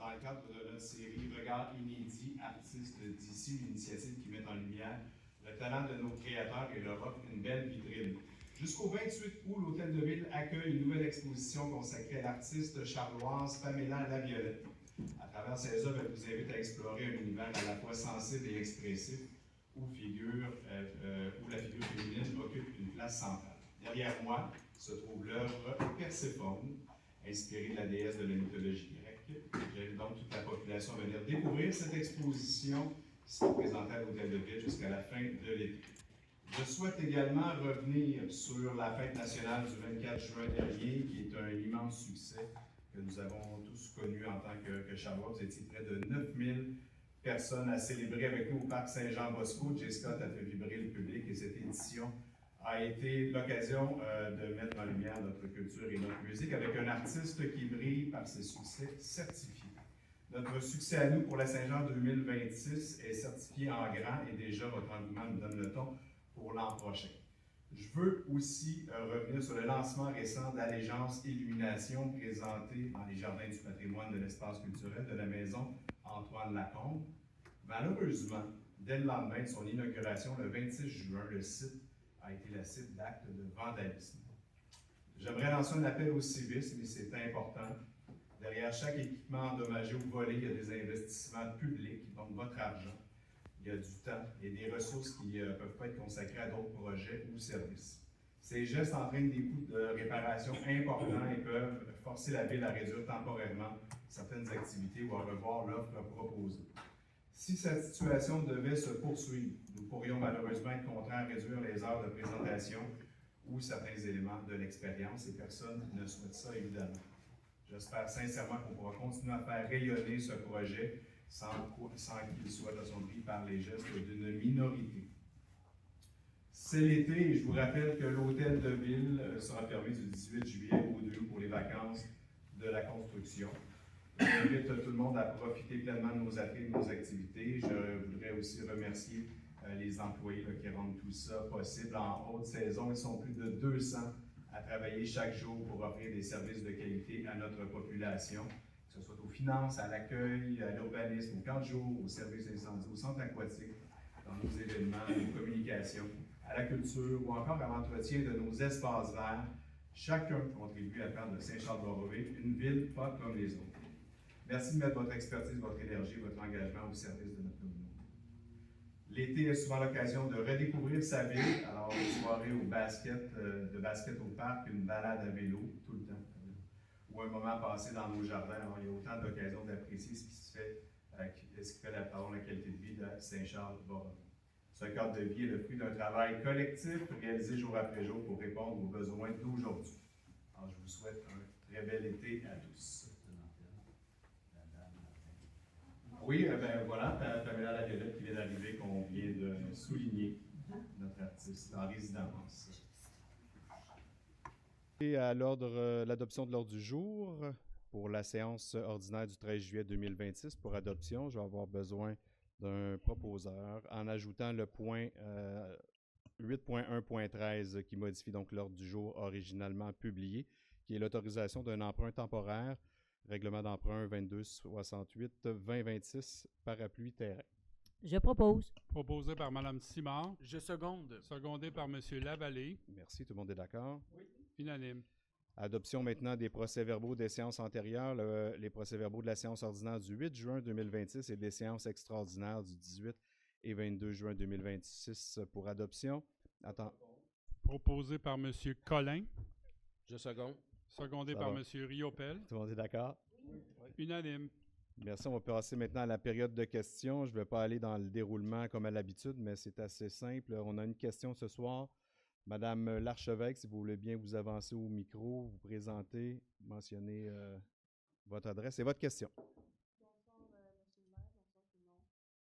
dans le cadre de notre série Regards inédits, artistes d'ici, une initiative qui met en lumière le talent de nos créateurs et leur offre une belle vitrine. Jusqu'au 28 août, l'Hôtel de Ville accueille une nouvelle exposition consacrée à l'artiste charloise Pamela Laviolette. À travers ses œuvres, elle vous invite à explorer un univers à la fois sensible et expressif où la figure féminine occupe une place centrale. Derrière moi se trouve l'œuvre Perséphone, inspirée de la déesse de la mythologie grecque. J'invite donc toute la population à venir découvrir cette exposition qui sera présentée à l'Hôtel de Ville jusqu'à la fin de l'été. Je souhaite également revenir sur la fête nationale du 24 juin dernier, qui est un immense succès que nous avons tous connu en tant que Charlois. Vous étiez près de 9000 personnes à célébrer avec nous au Parc Saint-Jean-Bosco. J. Scott a fait vibrer le public et cette édition a été l'occasion de mettre en lumière notre culture et notre musique avec un artiste qui brille par ses succès certifiés. Notre succès à nous pour la Saint-Jean 2026 est certifié en grand et déjà votre engouement nous donne le ton pour l'an prochain. Je veux aussi revenir sur le lancement récent d'Allégeance Illumination présenté dans les Jardins du patrimoine de l'espace culturel de la maison Antoine Lacombe. Malheureusement, dès le lendemain de son inauguration, le 26 juin, le site a été la cible d'actes de vandalisme. J'aimerais lancer un appel au civisme, et c'est important. Derrière chaque équipement endommagé ou volé, il y a des investissements publics, donc votre argent. Il y a du temps et des ressources qui ne peuvent pas être consacrées à d'autres projets ou services. Ces gestes entraînent des coûts de réparation importants et peuvent forcer la Ville à réduire temporairement certaines activités ou à revoir l'offre proposée. Si cette situation devait se poursuivre, nous pourrions malheureusement être contraints à réduire les heures de présentation ou certains éléments de l'expérience, et personne ne souhaite ça évidemment. J'espère sincèrement qu'on pourra continuer à faire rayonner ce projet sans qu'il soit assombri par les gestes d'une minorité. C'est l'été et je vous rappelle que l'Hôtel de Ville sera fermé du 18 juillet au 2 août pour les vacances de la construction. J'invite tout le monde à profiter pleinement de nos ateliers, de nos activités. Je voudrais aussi remercier les employés qui rendent tout ça possible. En haute saison, ils sont plus de 200 à travailler chaque jour pour offrir des services de qualité à notre population, que ce soit aux finances, à l'accueil, à l'urbanisme, au camp de jour, aux services d'incendie, au centre aquatique, dans nos événements, nos communications, à la culture ou encore à l'entretien de nos espaces verts. Chacun contribue à faire de Saint-Charles-de-Beaupré une ville pas comme les autres. Merci de mettre votre expertise, votre énergie, votre engagement au service de notre communauté. L'été est souvent l'occasion de redécouvrir sa ville, alors une soirée de basket au parc, une balade à vélo, tout le temps, ou un moment passé dans nos jardins. Alors, il y a autant d'occasions d'apprécier ce qui fait la qualité de vie de Saint-Charles-de-Beaupré. Ce cadre de vie est le fruit d'un travail collectif réalisé jour après jour pour répondre aux besoins d'aujourd'hui. Alors, je vous souhaite un très bel été à tous. Oui, voilà, Pamela Laviolette qui vient d'arriver, qu'on vient de souligner, notre artiste en résidence. Et à l'adoption de l'ordre du jour pour la séance ordinaire du 13 juillet 2026. Pour adoption, je vais avoir besoin d'un proposeur en ajoutant le point 8.1.13 qui modifie donc l'ordre du jour originalement publié, qui est l'autorisation d'un emprunt temporaire, règlement d'emprunt 2268-2026, parapluie terrain. Je propose. Proposé par Mme Simard. Je seconde. Secondé par M. Lavallée. Merci, tout le monde est d'accord? Oui. Unanime. Adoption maintenant des procès-verbaux des séances antérieures, les procès-verbaux de la séance ordinaire du 8 juin 2026 et des séances extraordinaires du 18 et 22 juin 2026 pour adoption. Proposé par M. Collin. Je seconde. Secondé par M. Riopel. Tout le monde est d'accord? Oui. Unanime. Merci. On va passer maintenant à la période de questions. Je ne vais pas aller dans le déroulement comme à l'habitude, mais c'est assez simple. On a une question ce soir. Madame Larchevêque, si vous voulez bien vous avancer au micro, vous présenter, mentionner votre adresse et votre question. Bonsoir, M. le maire. Bonsoir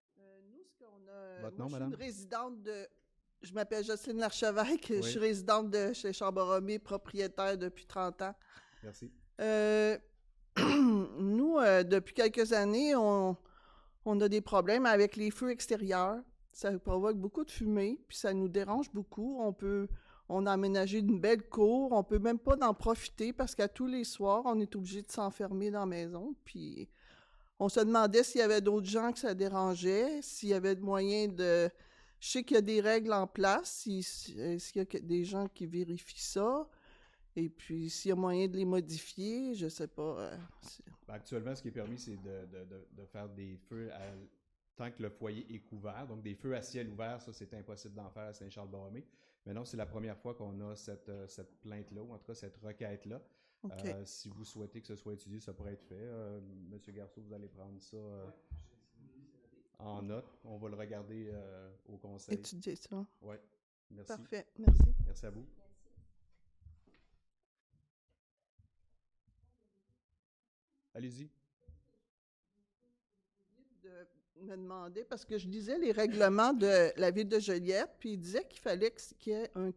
tout le monde. Nous, ce qu'on a... Votre moi, nom, je suis madame? une résidente de... Je m'appelle Jocelyne Larchevêque. Oui. Je suis résidente de chez Char-Borromée, propriétaire depuis 30 ans. Merci. Nous, depuis quelques années, on a des problèmes avec les feux extérieurs. Ça provoque beaucoup de fumée, puis ça nous dérange beaucoup. On a aménagé une belle cour, on peut même pas en profiter parce qu'à tous les soirs, on est obligé de s'enfermer dans la maison. Puis On se demandait s'il y avait d'autres gens que ça dérangeait, s'il y avait moyen de... Je sais qu'il y a des règles en place, s'il y a des gens qui vérifient ça, et puis s'il y a moyen de les modifier, je sais pas. Actuellement, ce qui est permis, c'est de faire des feux tant que le foyer est couvert. Donc, des feux à ciel ouvert, ça, c'est impossible d'en faire à Saint-Charles-Borromée. Mais non, c'est la première fois qu'on a cette plainte-là, ou en tout cas cette requête-là. Okay. Si vous souhaitez que ce soit étudié, ça pourrait être fait. Monsieur Garceau, vous allez prendre ça en note. On va le regarder au conseil. Étudier ça. Oui, merci. Parfait, merci. Merci à vous. Allez-y. De me demander, parce que je lisais les règlements de la ville de Joliette, puis il disait qu'il fallait qu'il y ait un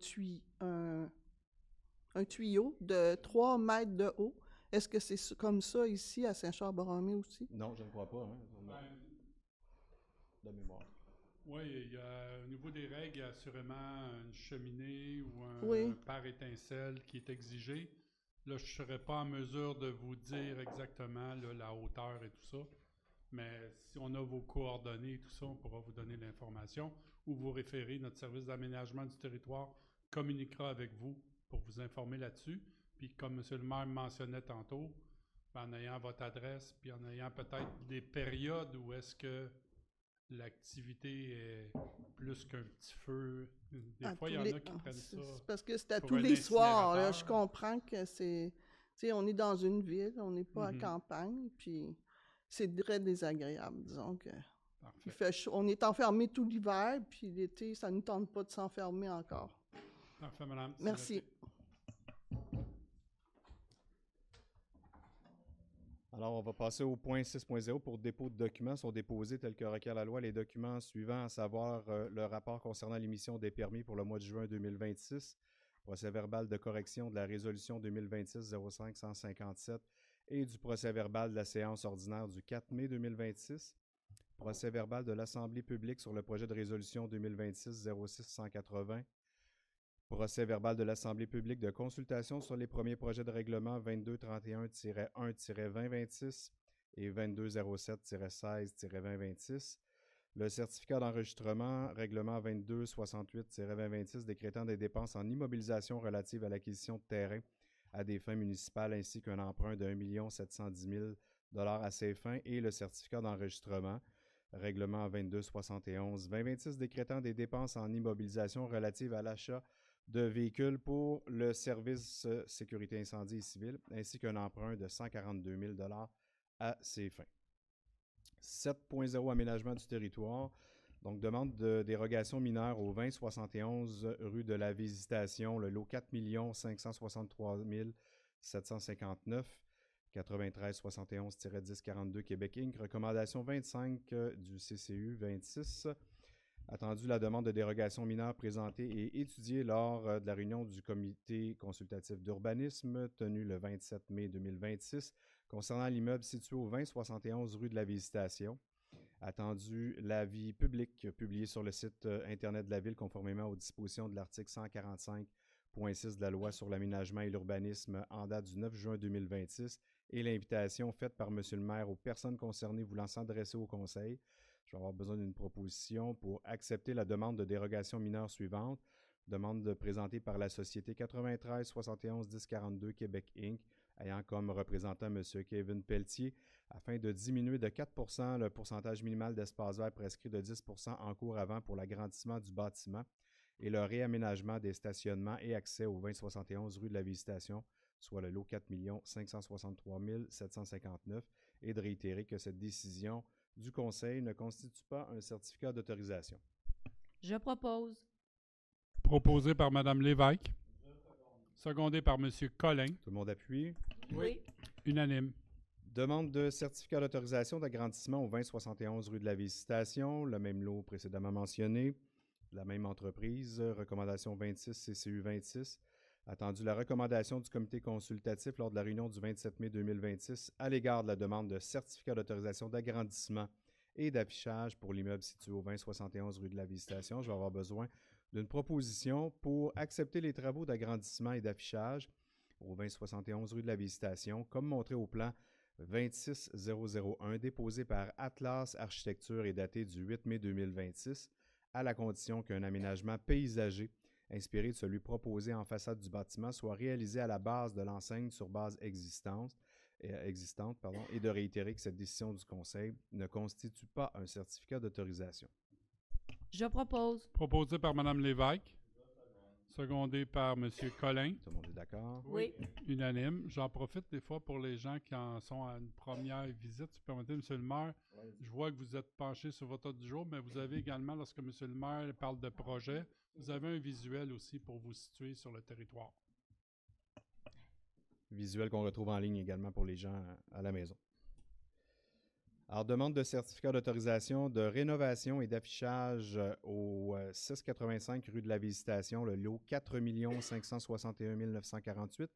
tuyau de 3 mètres de haut. Est-ce que c'est comme ça ici à Saint-Charles-Borromée aussi? Non, je ne crois pas. Hein, de mémoire. Oui, au niveau des règles, il y a assurément une cheminée ou Oui. pare étincelle qui est exigé. Là, je ne serais pas en mesure de vous dire exactement là, la hauteur et tout ça. Mais si on a vos coordonnées et tout ça, on pourra vous donner l'information ou vous référer. Notre service d'aménagement du territoire communiquera avec vous pour vous informer là-dessus. Puis comme M. le maire mentionnait tantôt, en ayant votre adresse, puis en ayant peut-être des périodes où est-ce que l'activité est plus qu'un petit feu. Des fois, il y en a qui prennent ça. Parce que c'est à tous les soirs. Là, je comprends que c'est... Tu sais, on est dans une ville, on n'est pas à campagne, puis c'est très désagréable, disons que... Il fait chaud. On est enfermé tout l'hiver, puis l'été, ça ne nous tente pas de s'enfermer encore. Parfait, madame. Merci. Alors, on va passer au point 6.0 pour dépôt de documents. Sont déposés tels que requiert la loi les documents suivants, à savoir le rapport concernant l'émission des permis pour le mois de juin 2026, procès-verbal de correction de la résolution 2026-05-157 et du procès-verbal de la séance ordinaire du 4 mai 2026, procès-verbal de l'Assemblée publique sur le projet de résolution 2026-06-180, procès-verbal de l'Assemblée publique de consultation sur les premiers projets de règlement 2231-1-2026 et 2207-16-2026, le certificat d'enregistrement règlement 2268-2026 décrétant des dépenses en immobilisation relatives à l'acquisition de terrain à des fins municipales ainsi qu'un emprunt de 1 710 000 $ à ces fins et le certificat d'enregistrement règlement 2271-2026 décrétant des dépenses en immobilisation relatives à l'achat de véhicules pour le service sécurité incendie et civile, ainsi qu'un emprunt de 142 000 $ à ces fins. 7.0 aménagement du territoire. Donc, demande de dérogation mineure au 2071 rue de la Visitation, le lot 4 563 759, 93 71-1042 Québec Inc. Recommandation 25 du CCU 26. Attendu la demande de dérogation mineure présentée et étudiée lors de la réunion du comité consultatif d'urbanisme tenue le 27 mai 2026 concernant l'immeuble situé au 2071 rue de la Visitation. Attendu l'avis public publié sur le site Internet de la Ville conformément aux dispositions de l'article 145.6 de la Loi sur l'aménagement et l'urbanisme en date du 9 juin 2026 et l'invitation faite par M. le maire aux personnes concernées voulant s'adresser au Conseil. Je vais avoir besoin d'une proposition pour accepter la demande de dérogation mineure suivante. Demande présentée par la Société 93 71 1042 Québec Inc., ayant comme représentant M. Kevin Pelletier, afin de diminuer de 4 % le pourcentage minimal d'espace vert prescrit de 10 % en cours avant pour l'agrandissement du bâtiment et le réaménagement des stationnements et accès au 2071 rue de la Visitation, soit le lot 4 563 759, et de réitérer que cette décision du Conseil ne constitue pas un certificat d'autorisation. Je propose. Proposé par Mme Lévesque. Secondé par M. Collin. Tout le monde appuie? Oui. Unanime. Demande de certificat d'autorisation d'agrandissement au 2071 rue de la Visitation, le même lot précédemment mentionné, la même entreprise, recommandation 26 CCU 26. Attendu la recommandation du comité consultatif lors de la réunion du 27 mai 2026 à l'égard de la demande de certificat d'autorisation d'agrandissement et d'affichage pour l'immeuble situé au 2071 rue de la Visitation. Je vais avoir besoin d'une proposition pour accepter les travaux d'agrandissement et d'affichage au 2071 rue de la Visitation, comme montré au plan 26001 déposé par Atlas Architecture et daté du 8 mai 2026, à la condition qu'un aménagement paysager inspiré de celui proposé en façade du bâtiment soit réalisé à la base de l'enseigne sur base existante, et de réitérer que cette décision du Conseil ne constitue pas un certificat d'autorisation. Je propose. Proposé par Mme Lévesque. Secondé par M. Collin. Tout le monde est d'accord? Oui. Unanime. J'en profite des fois pour les gens qui en sont à une première visite. Si vous permettez, M. le maire, je vois que vous êtes penché sur votre ordre du jour, mais vous avez également, lorsque M. le maire parle de projet, vous avez un visuel aussi pour vous situer sur le territoire. Visuel qu'on retrouve en ligne également pour les gens à la maison. Alors, demande de certificat d'autorisation de rénovation et d'affichage au 685 rue de la Visitation, le lot 4 561 948,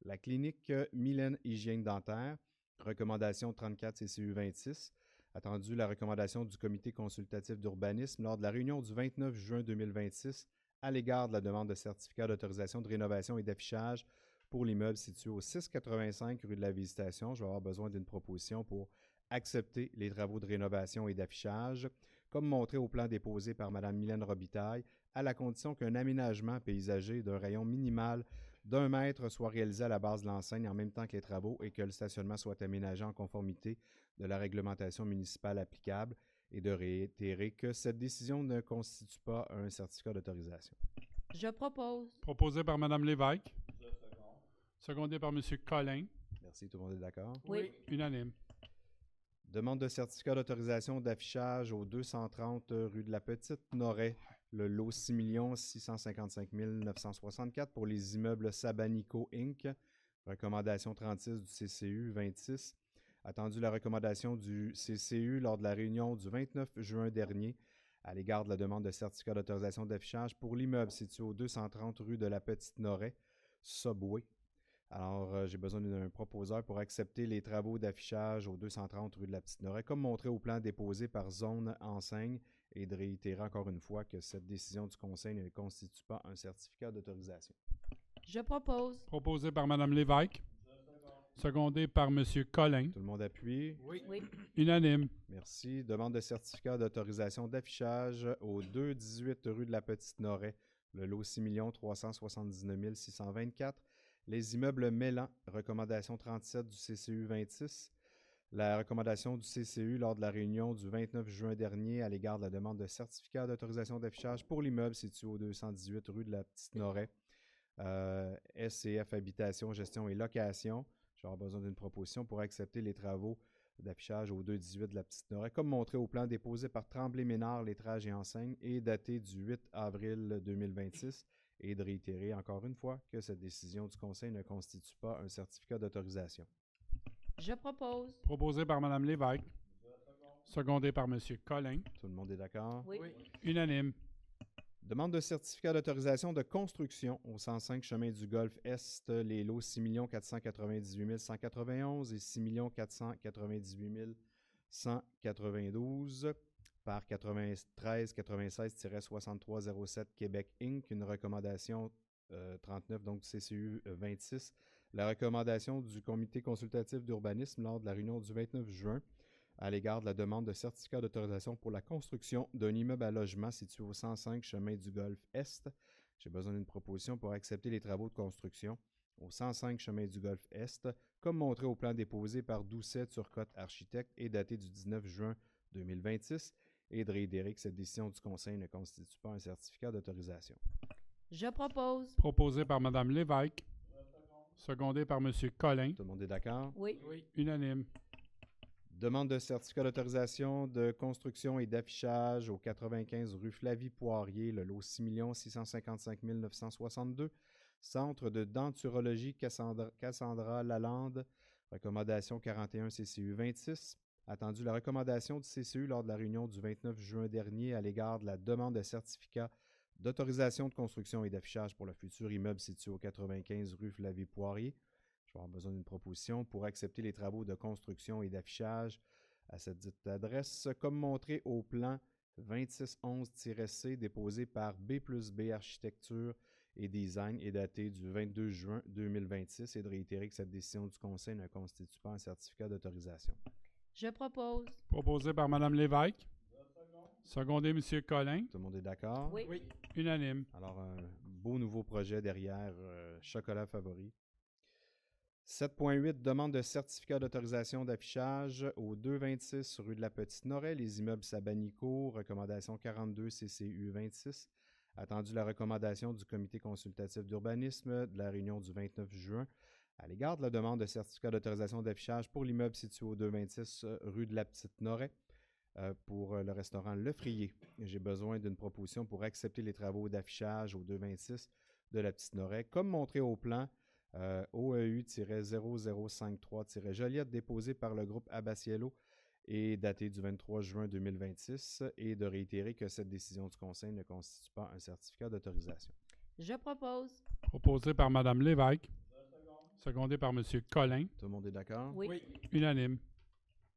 la clinique Mylène Hygiène Dentaire, recommandation 34 CCU 26, attendu la recommandation du comité consultatif d'urbanisme lors de la réunion du 29 juin 2026 à l'égard de la demande de certificat d'autorisation de rénovation et d'affichage pour l'immeuble situé au 685 rue de la Visitation. Je vais avoir besoin d'une proposition pour accepter les travaux de rénovation et d'affichage, comme montré au plan déposé par Mme Mylène Robitaille, à la condition qu'un aménagement paysager d'un rayon minimal d'1 mètre soit réalisé à la base de l'enseigne en même temps que les travaux et que le stationnement soit aménagé en conformité de la réglementation municipale applicable, et de réitérer que cette décision ne constitue pas un certificat d'autorisation. Je propose. Proposé par Mme Lévesque. Secondé par M. Collin. Merci, tout le monde est d'accord? Oui. Unanime. Demande de certificat d'autorisation d'affichage au 230 rue de la Petite-Noret, le lot 6 655 964 pour les immeubles Sabanico Inc. Recommandation 36 du CCU 26. Attendu la recommandation du CCU lors de la réunion du 29 juin dernier à l'égard de la demande de certificat d'autorisation d'affichage pour l'immeuble situé au 230 rue de la Petite-Noret, Subway. Alors, j'ai besoin d'un proposeur pour accepter les travaux d'affichage au 230 rue de la Petite-Noret, comme montré au plan déposé par Zone Enseigne, et de réitérer encore une fois que cette décision du Conseil ne constitue pas un certificat d'autorisation. Je propose. Proposé par Mme Lévesque. Secondé par M. Collin. Tout le monde appuie? Oui. Unanime. Merci. Demande de certificat d'autorisation d'affichage au 218 rue de la Petite-Noret, le lot 6 379 624. Les immeubles Mélan, recommandation 37 du CCU 26. La recommandation du CCU lors de la réunion du 29 juin dernier à l'égard de la demande de certificat d'autorisation d'affichage pour l'immeuble situé au 218 rue de la Petite-Noret. SCF Habitation, Gestion et Location. Je vais avoir besoin d'une proposition pour accepter les travaux d'affichage au 218 de la Petite-Noret, comme montré au plan déposé par Tremblay-Ménard, Lettrage et Enseigne, et daté du 8 avril 2026, et de réitérer encore une fois que cette décision du Conseil ne constitue pas un certificat d'autorisation. Je propose. Proposé par Mme Lévesque. Secondé par M. Collin. Tout le monde est d'accord? Oui. Unanime. Demande de certificat d'autorisation de construction au 105 chemin du Golfe Est, les lots 6 498 191 et 6 498 192 par 93 96-6307 Québec Inc., une recommandation 39 donc du CCU 26. La recommandation du comité consultatif d'urbanisme lors de la réunion du 29 juin à l'égard de la demande de certificat d'autorisation pour la construction d'un immeuble à logement situé au 105 chemin du Golfe Est. J'ai besoin d'une proposition pour accepter les travaux de construction au 105 chemin du Golfe Est, comme montré au plan déposé par Doucet-Turcotte Architecte et daté du 19 juin 2026, et de réitérer que cette décision du Conseil ne constitue pas un certificat d'autorisation. Je propose. Proposé par Mme Lévesque. Secondé par M. Collin. Tout le monde est d'accord? Oui. Unanime. Demande de certificat d'autorisation de construction et d'affichage au 95 rue Flavie-Poirier, le lot 6 655 962, Centre de denturologie Cassandra Lalande, recommandation 41 CCU 26. Attendu la recommandation du CCU lors de la réunion du 29 juin dernier à l'égard de la demande de certificat d'autorisation de construction et d'affichage pour le futur immeuble situé au 95 rue Flavie-Poirier. Je vais avoir besoin d'une proposition pour accepter les travaux de construction et d'affichage à cette dite adresse, comme montré au plan 2611-C déposé par B+B Architecture et Design est daté du 22 juin 2026 et de réitérer que cette décision du Conseil ne constitue pas un certificat d'autorisation. Je propose. Proposé par Mme Lévesque. Secondé, M. Collin. Tout le monde est d'accord? Oui. Unanime. Alors, un beau nouveau projet derrière Chocolat Favori. 7.8, demande de certificat d'autorisation d'affichage au 226 rue de la Petite-Noret, les immeubles Sabanico, recommandation 42 CCU 26. Attendu la recommandation du comité consultatif d'urbanisme de la réunion du 29 juin à l'égard de la demande de certificat d'autorisation d'affichage pour l'immeuble situé au 226 rue de la Petite-Noret pour le restaurant Le Frier. J'ai besoin d'une proposition pour accepter les travaux d'affichage au 226 de la Petite-Noret, comme montré au plan OEU-0053-Joliette, déposé par le groupe Abbaciello et daté du 23 juin 2026, et de réitérer que cette décision du Conseil ne constitue pas un certificat d'autorisation. Je propose. Proposé par Mme Lévesque. Secondé par M. Collin. Tout le monde est d'accord? Oui. Unanime.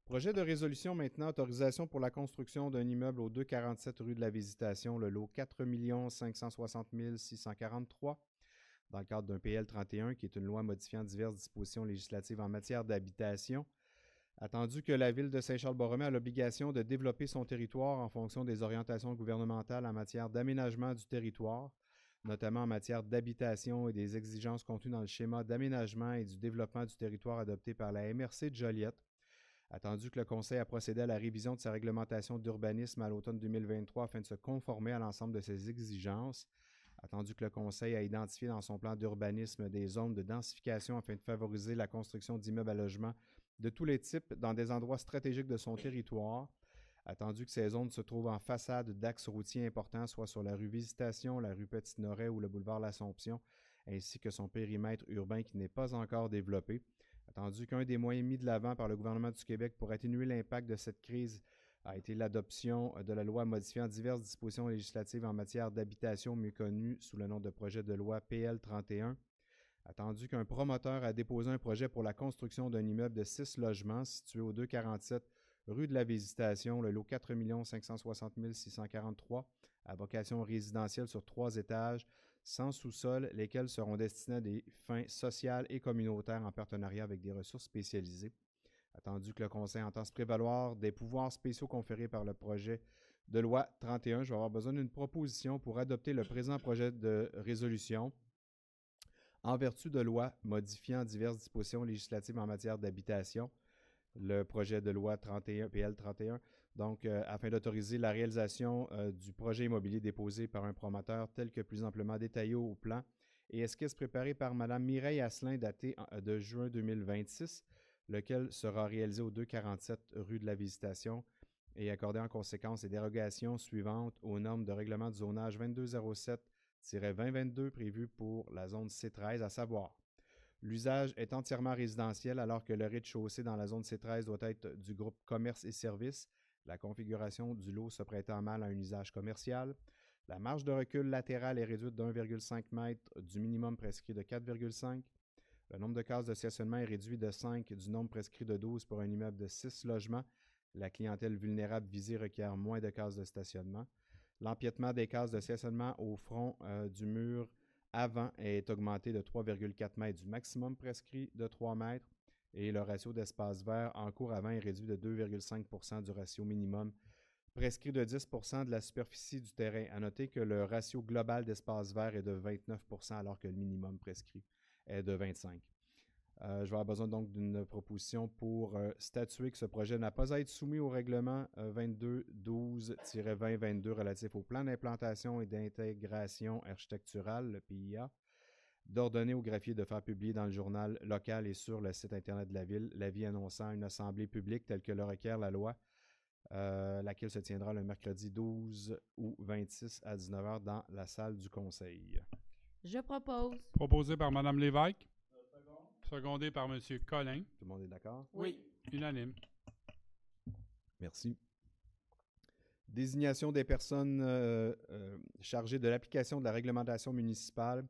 Projet de résolution maintenant, autorisation pour la construction d'un immeuble au 247 rue de la Visitation, le lot 4 560 643, dans le cadre d'un PL 31, qui est une loi modifiant diverses dispositions législatives en matière d'habitation. Attendu que la Ville de Saint-Charles-Borromée a l'obligation de développer son territoire en fonction des orientations gouvernementales en matière d'aménagement du territoire, notamment en matière d'habitation et des exigences contenues dans le schéma d'aménagement et du développement du territoire adopté par la MRC de Joliette. Attendu que le Conseil a procédé à la révision de sa réglementation d'urbanisme à l'automne 2023 afin de se conformer à l'ensemble de ses exigences. Attendu que le Conseil a identifié dans son plan d'urbanisme des zones de densification afin de favoriser la construction d'immeubles à logement de tous les types dans des endroits stratégiques de son territoire. Attendu que ces zones se trouvent en façade d'axes routiers importants, soit sur la rue Visitation, la rue Petite-Noret ou le boulevard L'Assomption, ainsi que son périmètre urbain qui n'est pas encore développé. Attendu qu'un des moyens mis de l'avant par le gouvernement du Québec pour atténuer l'impact de cette crise a été l'adoption de la loi modifiant diverses dispositions législatives en matière d'habitation, mieux connue sous le nom de projet de loi PL 31. Attendu qu'un promoteur a déposé un projet pour la construction d'un immeuble de 6 logements situé au 247 rue de la Visitation, le lot 4 560 643, à vocation résidentielle sur 3 étages, sans sous-sol, lesquels seront destinés à des fins sociales et communautaires en partenariat avec des ressources spécialisées. Attendu que le Conseil entend se prévaloir des pouvoirs spéciaux conférés par le projet de loi 31, je vais avoir besoin d'une proposition pour adopter le présent projet de résolution en vertu de loi modifiant diverses dispositions législatives en matière d'habitation, le projet de loi 31, PL 31, donc afin d'autoriser la réalisation du projet immobilier déposé par un promoteur tel que plus amplement détaillé au plan et esquisse préparée par Mme Mireille Asselin daté de juin 2026, lequel sera réalisé au 247 rue de la Visitation et accordé en conséquence les dérogations suivantes aux normes de règlement du zonage 2207-2022 prévues pour la zone C13, à savoir: l'usage est entièrement résidentiel alors que le rez-de-chaussée dans la zone C13 doit être du groupe commerce et services, la configuration du lot se prêtant mal à un usage commercial. La marge de recul latérale est réduite de 1,5 m du minimum prescrit de 4,5. Le nombre de cases de stationnement est réduit de 5 du nombre prescrit de 12 pour un immeuble de 6 logements. La clientèle vulnérable visée requiert moins de cases de stationnement. L'empiètement des cases de stationnement au front du mur avant est augmenté de 3,4 m du maximum prescrit de 3 m et le ratio d'espace vert en cours avant est réduit de 2,5 % du ratio minimum prescrit de 10 % de la superficie du terrain. À noter que le ratio global d'espace vert est de 29 % alors que le minimum prescrit est de 25 %. Je vais avoir besoin donc d'une proposition pour statuer que ce projet n'a pas à être soumis au règlement 2212-2022 relatif au plan d'implantation et d'intégration architecturale, le PIA, d'ordonner au greffier de faire publier dans le journal local et sur le site Internet de la Ville l'avis annonçant une assemblée publique telle que le requiert la loi, laquelle se tiendra le mercredi 12 août 26 à 19 h dans la salle du Conseil. Je propose. Proposé par Mme Lévesque. Secondé par M. Collin. Tout le monde est d'accord? Oui. Unanime. Merci. Désignation des personnes chargées de l'application de la réglementation municipale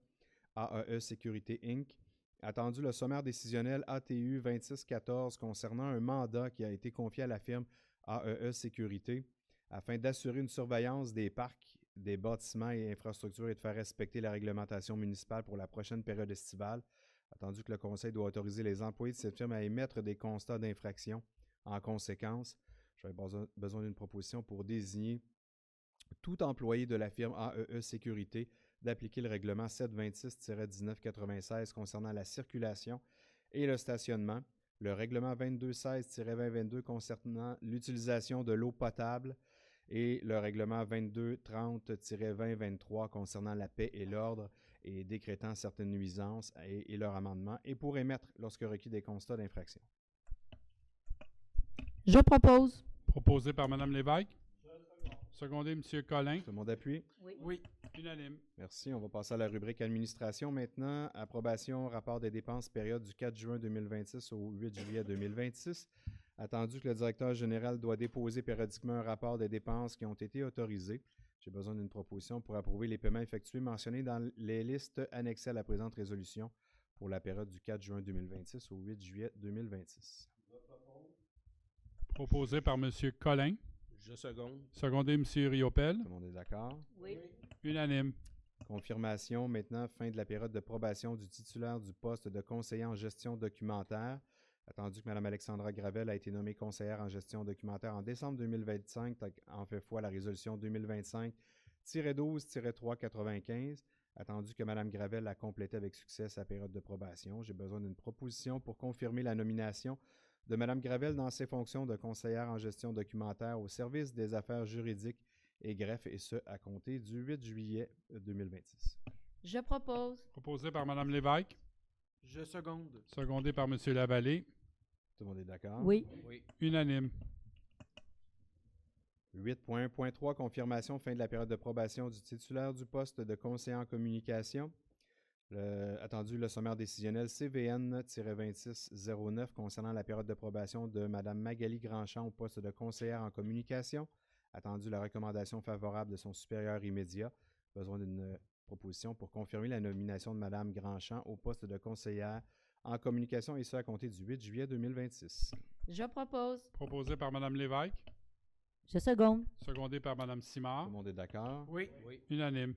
AAE Sécurité Inc. Attendu le sommaire décisionnel ATU 2614 concernant un mandat qui a été confié à la firme AEE Sécurité afin d'assurer une surveillance des parcs des bâtiments et infrastructures et de faire respecter la réglementation municipale pour la prochaine période estivale, attendu que le Conseil doit autoriser les employés de cette firme à émettre des constats d'infraction. En conséquence, j'aurais besoin d'une proposition pour désigner tout employé de la firme AEE Sécurité d'appliquer le règlement 726-1996 concernant la circulation et le stationnement, le règlement 2216-2022 concernant l'utilisation de l'eau potable et le règlement 2230-2023 concernant la paix et l'ordre et décrétant certaines nuisances et leur amendement, et pour émettre, lorsque requis, des constats d'infraction. Je propose. Proposé par Mme Lévesque. Secondé, M. Collin. Tout le monde appuie? Oui. Unanime. Merci. On va passer à la rubrique administration maintenant. Approbation, rapport des dépenses période du 4 juin 2026 au 8 juillet 2026. Attendu que le directeur général doit déposer périodiquement un rapport des dépenses qui ont été autorisées. J'ai besoin d'une proposition pour approuver les paiements effectués mentionnés dans les listes annexées à la présente résolution pour la période du 4 juin 2026 au 8 juillet 2026. Proposé par M. Collin. Je seconde. Secondé, M. Riopel. Tout le monde est d'accord? Oui. Unanime. Confirmation maintenant, fin de la période de probation du titulaire du poste de conseiller en gestion documentaire. Attendu que Mme Alexandra Gravel a été nommée conseillère en gestion documentaire en décembre 2025, en fait foi la résolution 2025-12-395. Attendu que Mme Gravel a complété avec succès sa période de probation, j'ai besoin d'une proposition pour confirmer la nomination de Mme Gravel dans ses fonctions de conseillère en gestion documentaire au service des affaires juridiques et greffe, et ce, à compter du 8 juillet 2026. Je propose. Proposé par Mme Lévesque. Je seconde. Secondé par M. Lavallée. Tout le monde est d'accord? Oui. Oui. Unanime. 8.1.3, confirmation fin de la période de probation du titulaire du poste de conseiller en communication. Attendu le sommaire décisionnel CVN-2609 concernant la période de probation de Mme Magali Grandchamp au poste de conseillère en communication. Attendu la recommandation favorable de son supérieur immédiat. Besoin d'une proposition pour confirmer la nomination de Mme Grandchamp au poste de conseillère en communication, et ce à compter du 8 juillet 2026. Je propose. Proposé par Mme Lévesque. Je seconde. Secondé par Mme Tout Simard. le monde est d'accord? Oui. Oui. Unanime.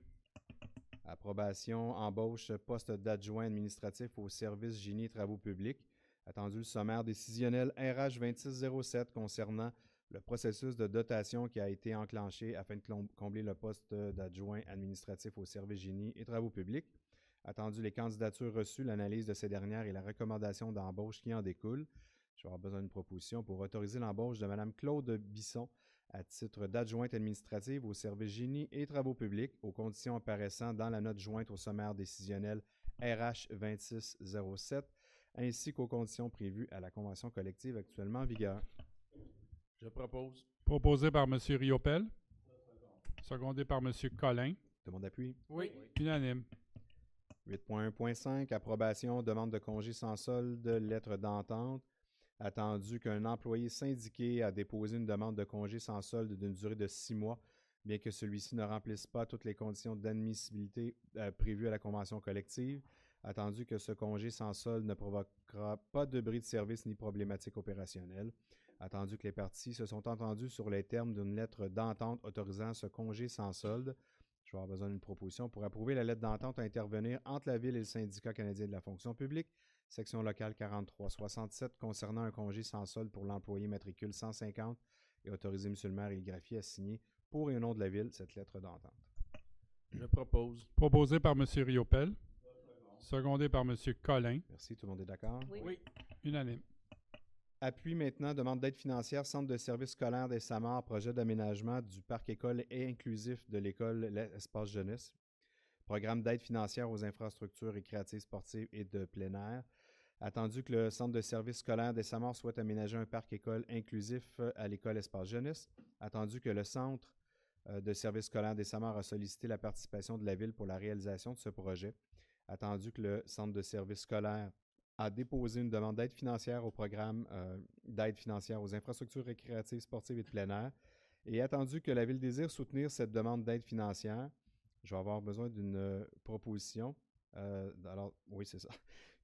Approbation, embauche, poste d'adjoint administratif au service génie et travaux publics. Attendu le sommaire décisionnel RH 2607 concernant le processus de dotation qui a été enclenché afin de combler le poste d'adjoint administratif au service génie et travaux publics. Attendu les candidatures reçues, l'analyse de ces dernières et la recommandation d'embauche qui en découle. Je vais avoir besoin d'une proposition pour autoriser l'embauche de Mme Claude Bisson à titre d'adjointe administrative au service génie et travaux publics aux conditions apparaissant dans la note jointe au sommaire décisionnel RH 2607 ainsi qu'aux conditions prévues à la convention collective actuellement en vigueur. Je propose. Proposé par M. Riopel. Secondé par M. Collin. Tout le monde appuie? Oui. Unanime. 8.1.5, approbation, demande de congé sans solde, lettre d'entente. Attendu qu'un employé syndiqué a déposé une demande de congé sans solde d'une durée de 6 mois, bien que celui-ci ne remplisse pas toutes les conditions d'admissibilité prévues à la convention collective. Attendu que ce congé sans solde ne provoquera pas de bris de service ni problématique opérationnelle. Attendu que les parties se sont entendues sur les termes d'une lettre d'entente autorisant ce congé sans solde. Je vais avoir besoin d'une proposition pour approuver la lettre d'entente à intervenir entre la Ville et le Syndicat canadien de la fonction publique, section locale 4367, concernant un congé sans solde pour l'employé matricule 150 et autoriser M. le maire et le greffier à signer pour et au nom de la Ville cette lettre d'entente. Je propose. Proposé par M. Riopel. Secondé par M. Collin. Merci, tout le monde est d'accord? Oui. Unanime. Appui maintenant, demande d'aide financière, Centre de services scolaires des Samars, projet d'aménagement du parc école et inclusif de l'école Espace Jeunesse. Programme d'aide financière aux infrastructures récréatives, sportives et de plein air. Attendu que le Centre de services scolaires des Samars souhaite aménager un parc école inclusif à l'école Espace Jeunesse. Attendu que le Centre de services scolaires des Samars a sollicité la participation de la Ville pour la réalisation de ce projet. Attendu que le Centre de services scolaires a déposé une demande d'aide financière au programme d'aide financière aux infrastructures récréatives, sportives et de plein air. Et attendu que la Ville désire soutenir cette demande d'aide financière, je vais avoir besoin d'une proposition. Alors, oui, c'est ça.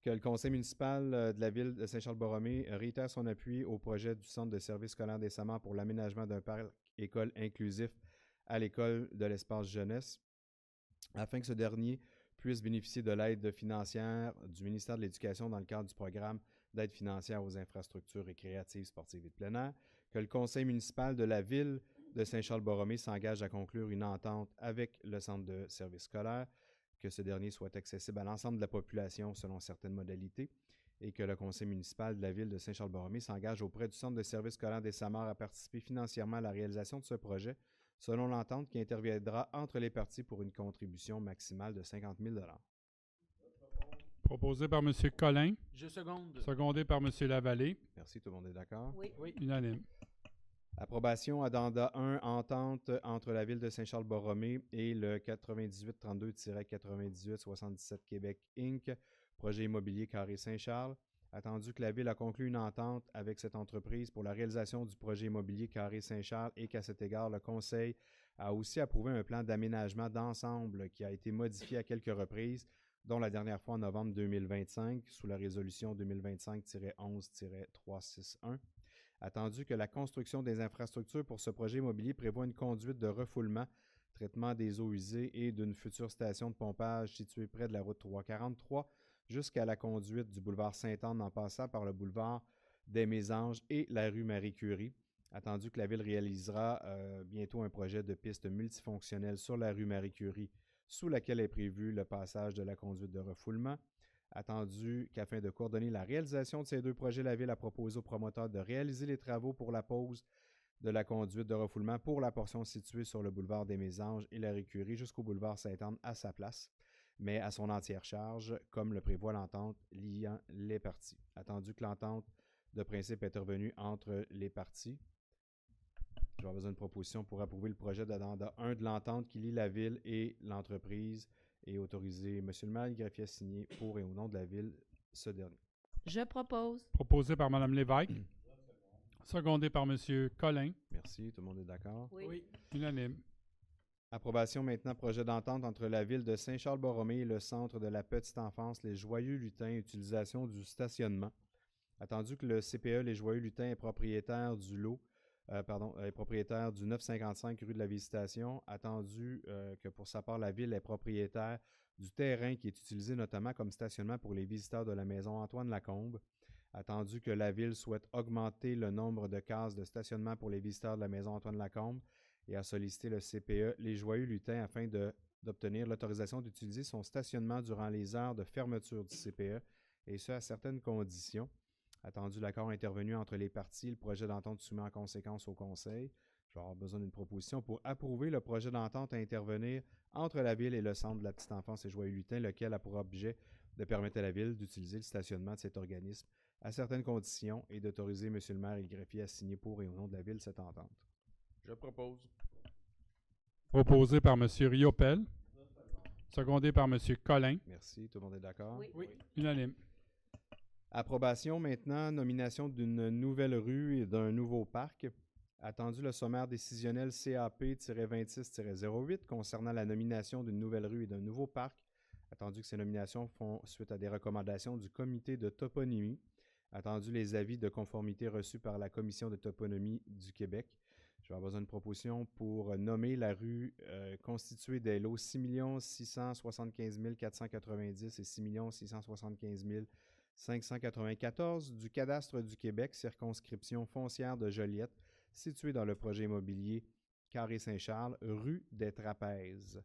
Que le conseil municipal de la Ville de Saint-Charles-Borromée réitère son appui au projet du Centre de services scolaires des Samars pour l'aménagement d'un parc école inclusif à l'école de l'espace jeunesse, afin que ce dernier puisse bénéficier de l'aide financière du ministère de l'Éducation dans le cadre du programme d'aide financière aux infrastructures récréatives, sportives et de plein air, que le conseil municipal de la ville de Saint-Charles-Borromée s'engage à conclure une entente avec le centre de services scolaires, que ce dernier soit accessible à l'ensemble de la population selon certaines modalités, et que le conseil municipal de la ville de Saint-Charles-Borromée s'engage auprès du centre de services scolaires des Samars à participer financièrement à la réalisation de ce projet, selon l'entente qui interviendra entre les parties pour une contribution maximale de 50 000 $. Proposé par M. Collin, Je seconde. secondé par M. Lavallée. Merci, tout le monde est d'accord? Oui. Oui. Unanime. Approbation addenda 1, entente entre la ville de Saint-Charles-Borromée et le 9832-9877 Québec Inc., projet immobilier Carré Saint-Charles. Attendu que la ville a conclu une entente avec cette entreprise pour la réalisation du projet immobilier Carré Saint-Charles et qu'à cet égard, le conseil a aussi approuvé un plan d'aménagement d'ensemble qui a été modifié à quelques reprises, dont la dernière fois en novembre 2025 sous la résolution 2025-11-361. Attendu que la construction des infrastructures pour ce projet immobilier prévoit une conduite de refoulement, traitement des eaux usées et d'une future station de pompage située près de la route 343 jusqu'à la conduite du boulevard Sainte-Anne en passant par le boulevard des Mésanges et la rue Marie-Curie. Attendu que la ville réalisera bientôt un projet de piste multifonctionnelle sur la rue Marie-Curie sous laquelle est prévu le passage de la conduite de refoulement. Attendu qu'afin de coordonner la réalisation de ces deux projets, la ville a proposé aux promoteurs de réaliser les travaux pour la pose de la conduite de refoulement pour la portion située sur le boulevard des Mésanges et la Récurie jusqu'au boulevard Sainte-Anne à sa place, mais à son entière charge, comme le prévoit l'entente liant les parties. Attendu que l'entente de principe est intervenue entre les parties, je vais avoir besoin d'une proposition pour approuver le projet d'addenda 1 de l'entente qui lie la ville et l'entreprise et autoriser M. le maire greffier à signer pour et au nom de la ville ce dernier. Je propose. Proposé par Mme Lévesque, secondé par M. Collin. Merci, tout le monde est d'accord? Oui. Unanime. Approbation maintenant, projet d'entente entre la ville de Saint-Charles-Borromée et le centre de la petite enfance Les Joyeux Lutins, utilisation du stationnement. Attendu que le CPE Les Joyeux Lutins est propriétaire du lot, est propriétaire du 955 rue de la Visitation, attendu que pour sa part, la ville est propriétaire du terrain qui est utilisé notamment comme stationnement pour les visiteurs de la maison Antoine-Lacombe, attendu que la ville souhaite augmenter le nombre de cases de stationnement pour les visiteurs de la maison Antoine-Lacombe et a sollicité le CPE Les Joyeux Lutins afin d'obtenir l'autorisation d'utiliser son stationnement durant les heures de fermeture du CPE, et ce à certaines conditions. Attendu l'accord intervenu entre les parties, le projet d'entente soumis en conséquence au Conseil. Je vais avoir besoin d'une proposition pour approuver le projet d'entente à intervenir entre la Ville et le Centre de la petite enfance et Joyeux Lutins, lequel a pour objet de permettre à la Ville d'utiliser le stationnement de cet organisme à certaines conditions et d'autoriser M. le maire et le greffier à signer pour et au nom de la Ville cette entente. Je propose. Proposé par M. Riopel, secondé par M. Collin. Merci, tout le monde est d'accord? Oui. Unanime. Approbation maintenant, nomination d'une nouvelle rue et d'un nouveau parc. Attendu le sommaire décisionnel CAP-26-08 concernant la nomination d'une nouvelle rue et d'un nouveau parc. Attendu que ces nominations font suite à des recommandations du comité de toponymie. Attendu les avis de conformité reçus par la Commission de toponymie du Québec. Je vais avoir besoin d'une proposition pour nommer la rue constituée des lots 6 675 490 et 6 675 594 du cadastre du Québec, circonscription foncière de Joliette, située dans le projet immobilier Carré Saint-Charles, rue des Trapèzes.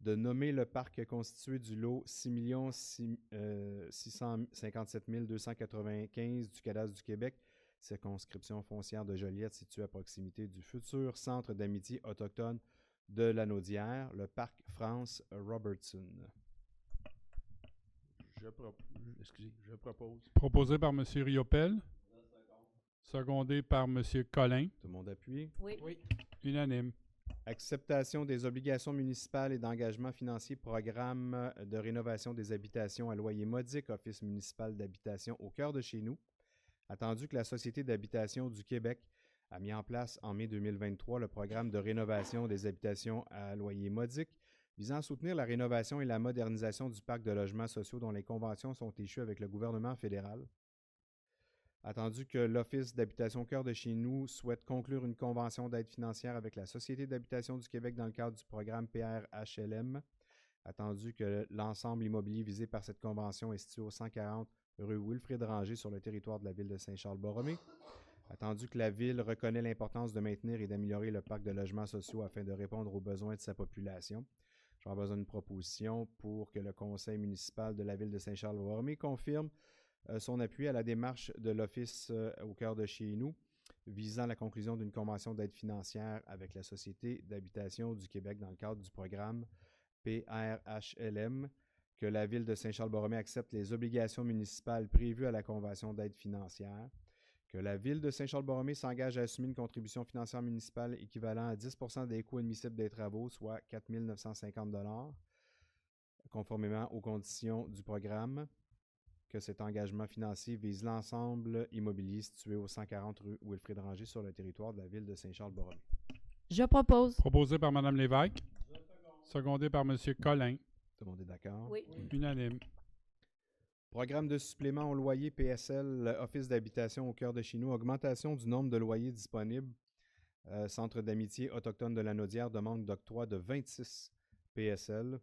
De nommer le parc constitué du lot 6 657 295 du cadastre du Québec, circonscription foncière de Joliette, située à proximité du futur centre d'amitié autochtone de la Naudière, le parc France Robertson. Je propose. Proposé par M. Riopel, secondé par M. Collin. Tout le monde appuie. Oui. Unanime. Acceptation des obligations municipales et d'engagement financier, programme de rénovation des habitations à loyer modique, Office municipal d'habitation au cœur de chez nous. Attendu que la Société d'habitation du Québec a mis en place en mai 2023 le programme de rénovation des habitations à loyer modique visant à soutenir la rénovation et la modernisation du parc de logements sociaux dont les conventions sont échues avec le gouvernement fédéral. Attendu que l'Office d'habitation Cœur de chez nous souhaite conclure une convention d'aide financière avec la Société d'habitation du Québec dans le cadre du programme PRHLM. Attendu que l'ensemble immobilier visé par cette convention est situé au 140 rue Wilfrid Ranger sur le territoire de la ville de Saint-Charles-Borromée. Attendu que la ville reconnaît l'importance de maintenir et d'améliorer le parc de logements sociaux afin de répondre aux besoins de sa population. J'aurai besoin d'une proposition pour que le conseil municipal de la ville de Saint-Charles-Borromée confirme son appui à la démarche de l'Office au Cœur de chez nous visant la conclusion d'une convention d'aide financière avec la Société d'habitation du Québec dans le cadre du programme PRHLM, que la ville de Saint-Charles-Borromée accepte les obligations municipales prévues à la convention d'aide financière, que la ville de Saint-Charles-Borromée s'engage à assumer une contribution financière municipale équivalent à 10 % des coûts admissibles des travaux, soit 4 950 $, conformément aux conditions du programme, que cet engagement financier vise l'ensemble immobilier situé au 140 rue Wilfrid Ranger sur le territoire de la ville de Saint-Charles-Borromée. Je propose. Proposé par Mme Lévesque. Secondé par M. Collin. Tout le monde est d'accord? Oui. Unanime. Programme de supplément au loyer PSL, Office d'habitation au Cœur de chez nous, augmentation du nombre de loyers disponibles. Centre d'amitié autochtone de la Naudière demande d'octroi de 26 PSL.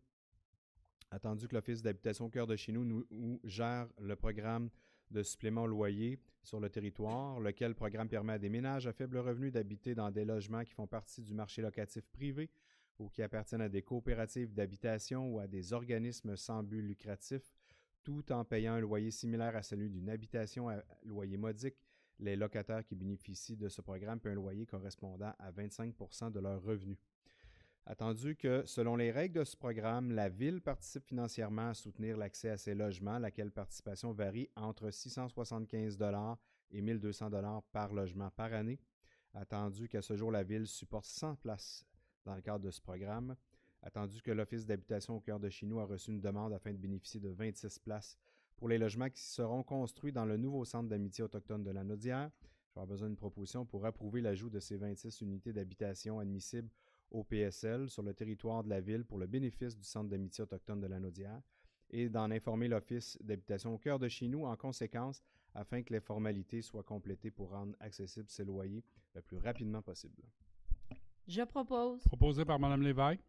Attendu que l'Office d'habitation au Cœur de chez nous gère le programme de supplément au loyer sur le territoire, lequel programme permet à des ménages à faible revenu d'habiter dans des logements qui font partie du marché locatif privé ou qui appartiennent à des coopératives d'habitation ou à des organismes sans but lucratif, tout en payant un loyer similaire à celui d'une habitation à loyer modique. Les locataires qui bénéficient de ce programme paient un loyer correspondant à 25 % de leurs revenus. Attendu que, selon les règles de ce programme, la Ville participe financièrement à soutenir l'accès à ces logements, laquelle participation varie entre 675 $ et 1 200 $ par logement par année. Attendu qu'à ce jour, la Ville supporte 100 places dans le cadre de ce programme. Attendu que l'Office d'habitation au Cœur de chez nous a reçu une demande afin de bénéficier de 26 places pour les logements qui seront construits dans le nouveau centre d'amitié autochtone de la Naudière. J'aurai besoin d'une proposition pour approuver l'ajout de ces 26 unités d'habitation admissibles au PSL sur le territoire de la ville pour le bénéfice du Centre d'amitié autochtone de la Naudière et d'en informer l'Office d'habitation au Cœur de chez nous en conséquence afin que les formalités soient complétées pour rendre accessibles ces loyers le plus rapidement possible. Je propose. Proposé par Mme Lévesque.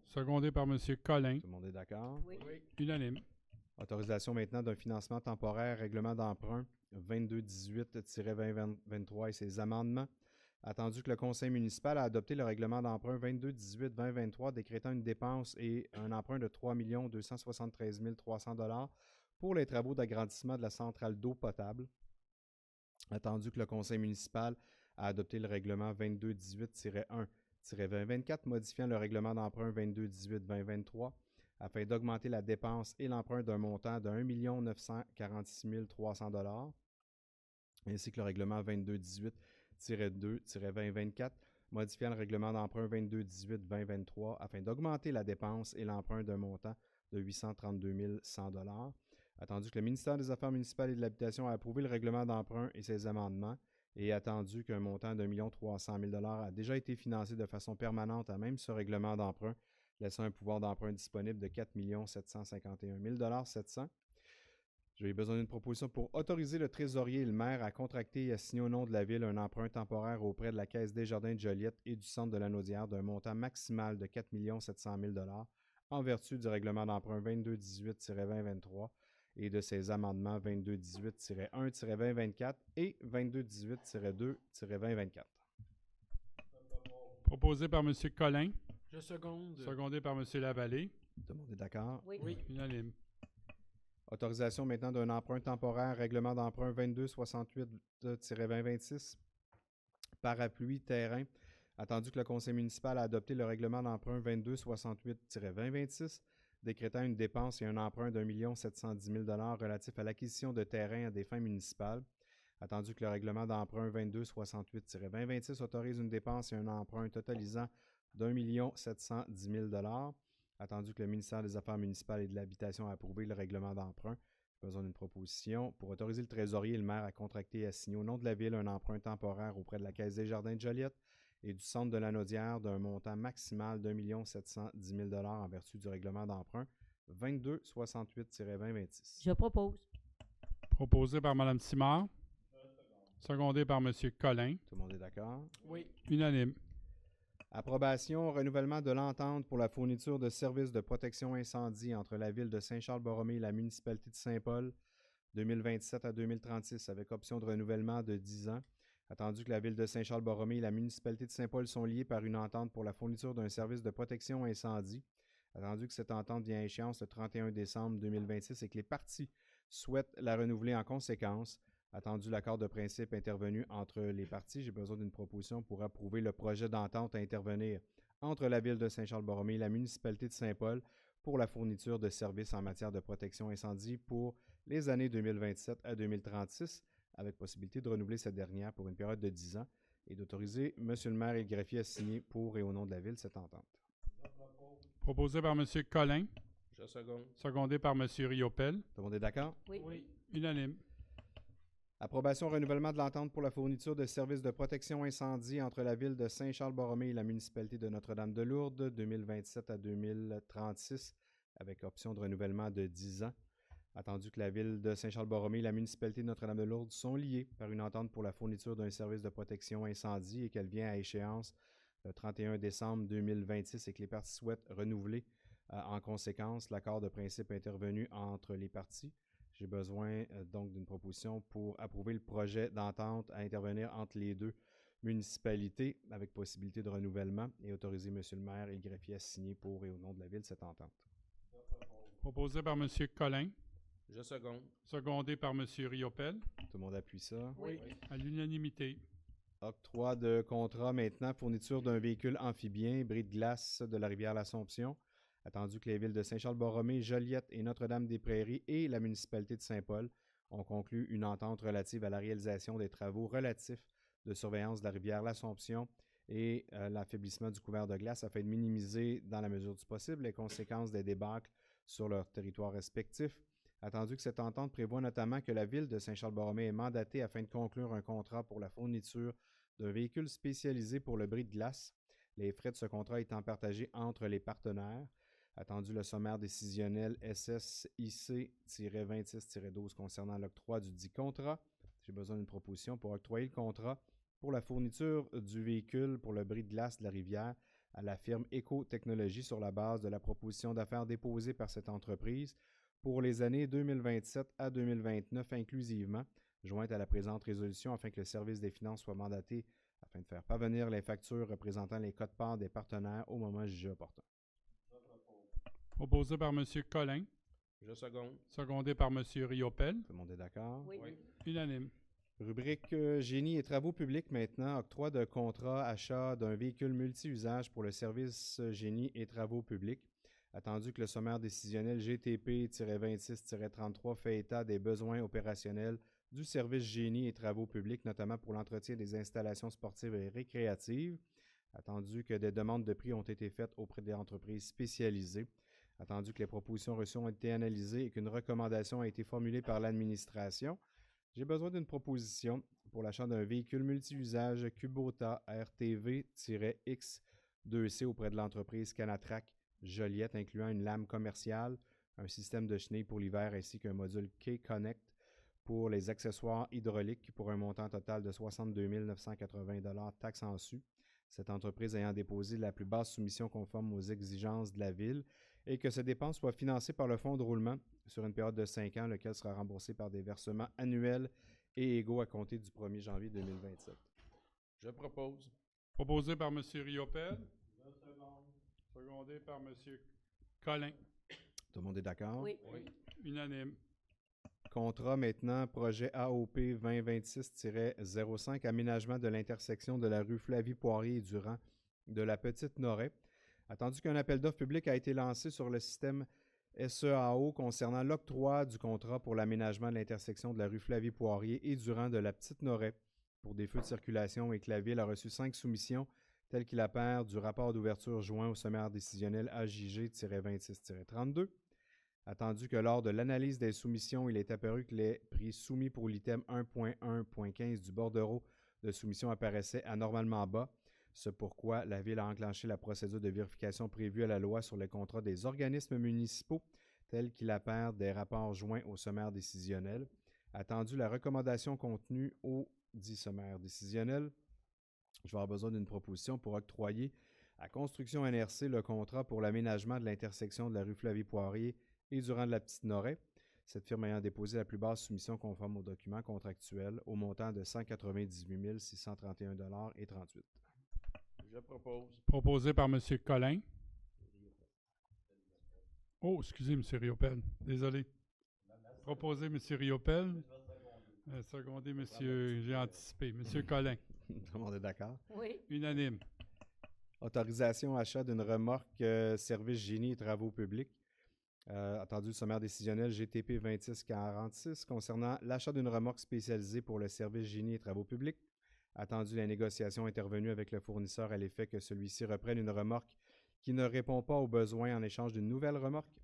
Secondé par M. Collin. Tout le monde est d'accord? Oui. Unanime. Autorisation maintenant d'un financement temporaire, règlement d'emprunt 2218-2023 et ses amendements. Attendu que le conseil municipal a adopté le règlement d'emprunt 2218-2023 décrétant une dépense et un emprunt de 3 273 300 $ pour les travaux d'agrandissement de la centrale d'eau potable. Attendu que le conseil municipal a adopté le règlement 2218-1-2024 modifiant le règlement d'emprunt 2218-2023 afin d'augmenter la dépense et l'emprunt d'un montant de 1 946 300 $, ainsi que le règlement 2218-2-2024, modifiant le règlement d'emprunt 2218-2023 afin d'augmenter la dépense et l'emprunt d'un montant de 832 100 $. Attendu que le ministère des Affaires municipales et de l'Habitation a approuvé le règlement d'emprunt et ses amendements, et attendu qu'un montant de 1 300 000 $ a déjà été financé de façon permanente à même ce règlement d'emprunt, laissant un pouvoir d'emprunt disponible de 4 751 700 $. J'ai besoin d'une proposition pour autoriser le trésorier et le maire à contracter et à signer au nom de la Ville un emprunt temporaire auprès de la Caisse Desjardins de Joliette et du Centre de la Naudière d'un montant maximal de 4 700 000 $ en vertu du règlement d'emprunt 2218-2023 et de ses amendements 2218-1-2024 et 2218-2-2024. Proposé par M. Collin. Je seconde. Secondé par M. Lavallée. Tout le monde est d'accord? Oui. Unanime. Autorisation maintenant d'un emprunt temporaire, règlement d'emprunt 2268-2026, parapluie terrain. Attendu que le conseil municipal a adopté le règlement d'emprunt 2268-2026, décrétant une dépense et un emprunt d'1 710 000 $ relatif à l'acquisition de terrains à des fins municipales. Attendu que le règlement d'emprunt 2268-2026 autorise une dépense et un emprunt totalisant d'1 710 000 $. Attendu que le ministère des Affaires municipales et de l'Habitation a approuvé le règlement d'emprunt, j'ai besoin d'une proposition pour autoriser le trésorier et le maire à contracter et à signer au nom de la Ville un emprunt temporaire auprès de la Caisse Desjardins de Joliette et du Centre de la Naudière d'un montant maximal d'1 710 000 $ en vertu du règlement d'emprunt 2268-2026. Je propose. Proposé par Mme Simard. Secondé par M. Collin. Tout le monde est d'accord? Oui. Unanime. Approbation, renouvellement de l'entente pour la fourniture de services de protection incendie entre la ville de Saint-Charles-Borromée et la municipalité de Saint-Paul, 2027 à 2036, avec option de renouvellement de 10 ans. Attendu que la ville de Saint-Charles-Borromée et la municipalité de Saint-Paul sont liées par une entente pour la fourniture d'un service de protection incendie. Attendu que cette entente vient à échéance le 31 décembre 2026 et que les parties souhaitent la renouveler en conséquence. Attendu l'accord de principe intervenu entre les parties, j'ai besoin d'une proposition pour approuver le projet d'entente à intervenir entre la ville de Saint-Charles-Borromée et la municipalité de Saint-Paul pour la fourniture de services en matière de protection incendie pour les années 2027 à 2036, avec possibilité de renouveler cette dernière pour une période de 10 ans et d'autoriser M. le maire et le greffier à signer pour et au nom de la ville cette entente. Proposé par M. Collin. Je seconde. Secondé par M. Riopel. Tout le monde est d'accord? Oui. Unanime. Approbation renouvellement de l'entente pour la fourniture de services de protection incendie entre la ville de Saint-Charles-Borromée et la municipalité de Notre-Dame-de-Lourdes, 2027 à 2036, avec option de renouvellement de 10 ans. Attendu que la ville de Saint-Charles-Borromée et la municipalité de Notre-Dame-de-Lourdes sont liées par une entente pour la fourniture d'un service de protection incendie et qu'elle vient à échéance le 31 décembre 2026 et que les parties souhaitent renouveler en conséquence l'accord de principe intervenu entre les parties. J'ai besoin donc d'une proposition pour approuver le projet d'entente à intervenir entre les deux municipalités avec possibilité de renouvellement et autoriser M. le maire et le greffier à signer pour et au nom de la ville cette entente. Proposé par M. Collin. Je seconde. Secondé par M. Riopel. Tout le monde appuie ça. Oui. À l'unanimité. Octroi de contrat maintenant, fourniture d'un véhicule amphibien, bris de glace de la rivière L'Assomption. Attendu que les villes de Saint-Charles-Borromée, Joliette et Notre-Dame-des-Prairies et la municipalité de Saint-Paul ont conclu une entente relative à la réalisation des travaux relatifs de surveillance de la rivière L'Assomption et l'affaiblissement du couvert de glace afin de minimiser, dans la mesure du possible, les conséquences des débâcles sur leurs territoires respectifs. Attendu que cette entente prévoit notamment que la ville de Saint-Charles-Borromée est mandatée afin de conclure un contrat pour la fourniture d'un véhicule spécialisé pour le bris de glace, les frais de ce contrat étant partagés entre les partenaires. Attendu le sommaire décisionnel SSIC-26-12 concernant l'octroi du dit contrat. J'ai besoin d'une proposition pour octroyer le contrat pour la fourniture du véhicule pour le bris de glace de la rivière à la firme Éco-Technologie sur la base de la proposition d'affaires déposée par cette entreprise pour les années 2027 à 2029 inclusivement, jointe à la présente résolution afin que le service des finances soit mandaté afin de faire parvenir les factures représentant les quotes-parts des partenaires au moment jugé opportun. Proposé par M. Collin. Je seconde. Secondé par M. Riopel. Tout le monde est d'accord? Oui. Unanime. Rubrique génie et travaux publics maintenant. Octroi de contrat achat d'un véhicule multi-usage pour le service génie et travaux publics. Attendu que le sommaire décisionnel GTP-26-33 fait état des besoins opérationnels du service génie et travaux publics, notamment pour l'entretien des installations sportives et récréatives. Attendu que des demandes de prix ont été faites auprès des entreprises spécialisées. Attendu que les propositions reçues ont été analysées et qu'une recommandation a été formulée par l'administration, j'ai besoin d'une proposition pour l'achat d'un véhicule multi-usage Kubota RTV-X2C auprès de l'entreprise Canatrac Joliette, incluant une lame commerciale, un système de chenilles pour l'hiver ainsi qu'un module K-Connect pour les accessoires hydrauliques pour un montant total de 62 980 $ taxes en su. Cette entreprise ayant déposé la plus basse soumission conforme aux exigences de la Ville et que ces dépenses soient financées par le fonds de roulement sur une période de 5 ans, lequel sera remboursé par des versements annuels et égaux à compter du 1er janvier 2027. Je propose. Proposé par M. Riopel. Secondé par M. Collin. Tout le monde est d'accord? Oui. Unanime. Contrat maintenant, projet AOP 2026-05, aménagement de l'intersection de la rue Flavie-Poirier et du rang de la Petite-Noret. Attendu qu'un appel d'offres public a été lancé sur le système SEAO concernant l'octroi du contrat pour l'aménagement de l'intersection de la rue Flavie-Poirier et du rang de la Petite-Noret pour des feux de circulation et que la Ville a reçu 5 soumissions telles qu'il apparaît du rapport d'ouverture joint au sommaire décisionnel AJG-26-32. Attendu que lors de l'analyse des soumissions, il est apparu que les prix soumis pour l'item 1.1.15 du bordereau de soumission apparaissaient anormalement bas, ce pourquoi la Ville a enclenché la procédure de vérification prévue à la loi sur les contrats des organismes municipaux, tel qu'il apparaît des rapports joints au sommaire décisionnel. Attendu la recommandation contenue au dit sommaire décisionnel, je vais avoir besoin d'une proposition pour octroyer à Construction NRC le contrat pour l'aménagement de l'intersection de la rue Flavie-Poirier et du rang de la Petite-Noret, cette firme ayant déposé la plus basse soumission conforme aux documents contractuels au montant de 198 631,38 $. Je propose. Proposé par M. Collin. Oh, excusez, M. Riopel. Désolé. Proposé, M. Riopel. Secondé, M. J'ai anticipé. M. Collin. Tout le monde est d'accord? Oui. Unanime. Autorisation achat d'une remorque service génie et travaux publics. Attendu le sommaire décisionnel GTP 2646 concernant l'achat d'une remorque spécialisée pour le service génie et travaux publics. Attendu la négociation intervenue avec le fournisseur à l'effet que celui-ci reprenne une remorque qui ne répond pas aux besoins en échange d'une nouvelle remorque.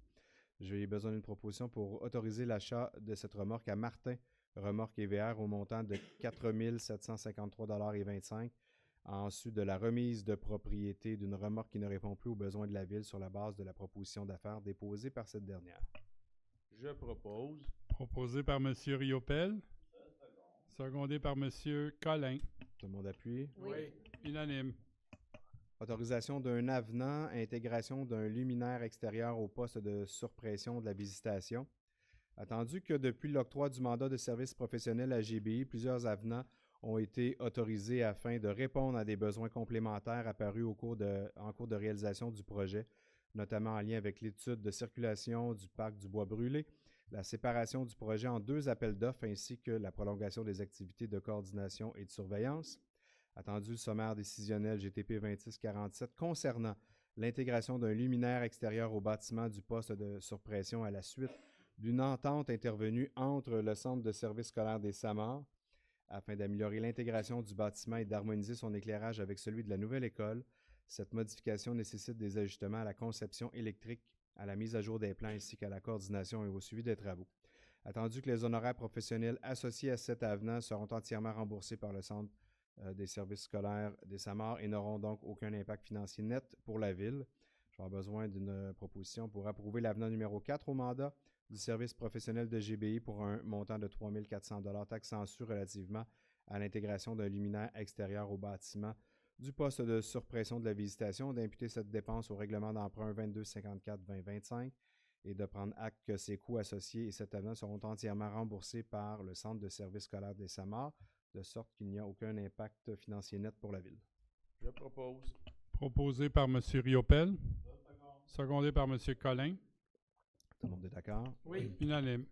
J'ai besoin d'une proposition pour autoriser l'achat de cette remorque à Martin Remorque et VR au montant de 4 753,25 $ en sus de la remise de propriété d'une remorque qui ne répond plus aux besoins de la Ville sur la base de la proposition d'affaires déposée par cette dernière. Je propose. Proposé par M. Riopel. Secondé par M. Collin. Tout le monde appuie. Oui. Unanime. Autorisation d'un avenant, intégration d'un luminaire extérieur au poste de surpression de la visitation. Attendu que depuis l'octroi du mandat de service professionnel à GBI, plusieurs avenants ont été autorisés afin de répondre à des besoins complémentaires apparus en cours de réalisation du projet, notamment en lien avec l'étude de circulation du parc du Bois Brûlé, la séparation du projet en 2 appels d'offres ainsi que la prolongation des activités de coordination et de surveillance. Attendu le sommaire décisionnel GTP 2647 concernant l'intégration d'un luminaire extérieur au bâtiment du poste de surpression à la suite d'une entente intervenue entre le Centre de services scolaires des Samars afin d'améliorer l'intégration du bâtiment et d'harmoniser son éclairage avec celui de la nouvelle école. Cette modification nécessite des ajustements à la conception électrique, à la mise à jour des plans ainsi qu'à la coordination et au suivi des travaux. Attendu que les honoraires professionnels associés à cet avenant seront entièrement remboursés par le Centre des services scolaires des Samars et n'auront donc aucun impact financier net pour la Ville. Je vais avoir besoin d'une proposition pour approuver l'avenant numéro 4 au mandat du service professionnel de GBI pour un montant de 3 400 $ taxes en su relativement à l'intégration d'un luminaire extérieur au bâtiment du poste de surpression de la visitation, d'imputer cette dépense au règlement d'emprunt 2254-2025 et de prendre acte que ces coûts associés et cet avenant seront entièrement remboursés par le Centre de services scolaires des Samars, de sorte qu'il n'y a aucun impact financier net pour la Ville. Je propose. Proposé par M. Riopel. Secondé par M. Collin. Tout le monde est d'accord? Oui. Unanime.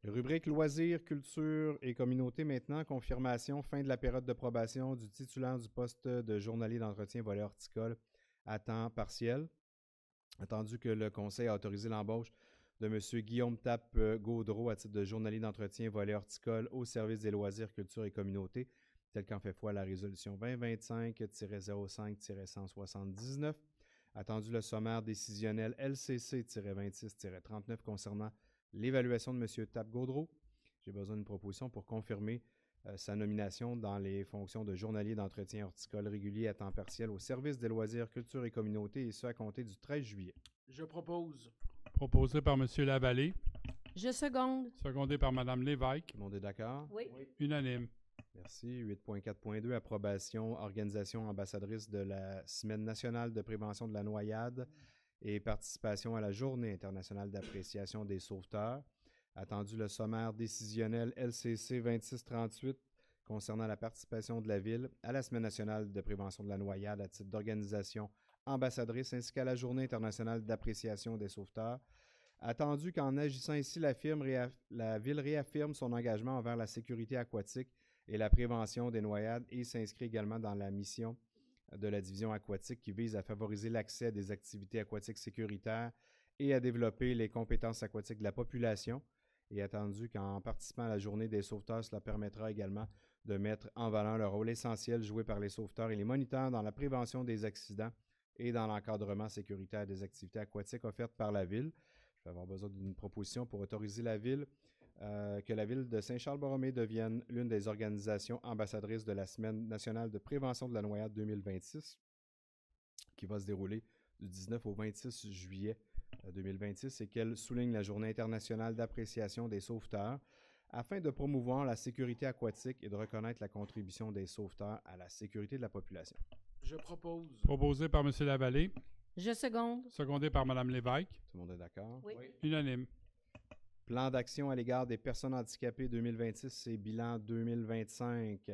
Rubrique loisirs, culture et communauté maintenant. Confirmation, fin de la période de probation du titulaire du poste de journalier d'entretien volet horticole à temps partiel. Attendu que le Conseil a autorisé l'embauche de M. Guillaume Tappe-Gaudreau à titre de journalier d'entretien volet horticole au service des loisirs, culture et communauté, tel qu'en fait foi la résolution 2025-05-179. Attendu le sommaire décisionnel LCC-26-39 concernant l'évaluation de M. Tappe-Gaudreau. J'ai besoin d'une proposition pour confirmer sa nomination dans les fonctions de journalier d'entretien horticole régulier à temps partiel au service des loisirs, culture et communauté, et ce à compter du 13 juillet. Je propose. Proposé par M. Lavallée. Je seconde. Secondé par Mme Lévesque. Tout le monde est d'accord? Oui. Unanime. Merci. 8.4.2, approbation, organisation ambassadrice de la Semaine nationale de prévention de la noyade et participation à la Journée internationale d'appréciation des sauveteurs. Attendu le sommaire décisionnel LCC 2638 concernant la participation de la Ville à la Semaine nationale de prévention de la noyade à titre d'organisation ambassadrice ainsi qu'à la Journée internationale d'appréciation des sauveteurs. Attendu qu'en agissant ici, la Ville réaffirme son engagement envers la sécurité aquatique et la prévention des noyades et s'inscrit également dans la mission de la division aquatique qui vise à favoriser l'accès à des activités aquatiques sécuritaires et à développer les compétences aquatiques de la population. Et attendu qu'en participant à la Journée des sauveteurs, cela permettra également de mettre en valeur le rôle essentiel joué par les sauveteurs et les moniteurs dans la prévention des accidents et dans l'encadrement sécuritaire des activités aquatiques offertes par la Ville. Je vais avoir besoin d'une proposition pour autoriser la Ville, que la Ville de Saint-Charles-Borromée devienne l'une des organisations ambassadrices de la Semaine nationale de prévention de la noyade 2026, qui va se dérouler du 19 au 26 juillet 2026 et qu'elle souligne la Journée internationale d'appréciation des sauveteurs. afin de promouvoir la sécurité aquatique et de reconnaître la contribution des sauveteurs à la sécurité de la population. Je propose. Proposé par M. Lavallée, Je seconde. secondé par Mme Lévesque. Tout le monde est d'accord? Oui. Unanime. Plan d'action à l'égard des personnes handicapées 2026 et bilan 2025.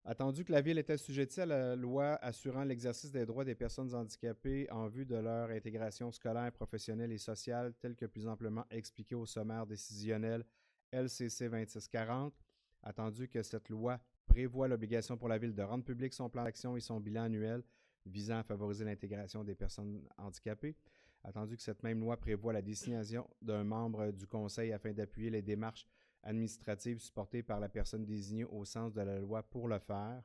Attendu que la Ville était assujettie à la loi assurant l'exercice des droits des personnes handicapées en vue de leur intégration scolaire, professionnelle et sociale, telle que plus amplement expliquée au sommaire décisionnel LCC 2640, attendu que cette loi prévoit l'obligation pour la Ville de rendre public son plan d'action et son bilan annuel visant à favoriser l'intégration des personnes handicapées, attendu que cette même loi prévoit la désignation d'un membre du Conseil afin d'appuyer les démarches administratives supportées par la personne désignée au sens de la loi pour le faire.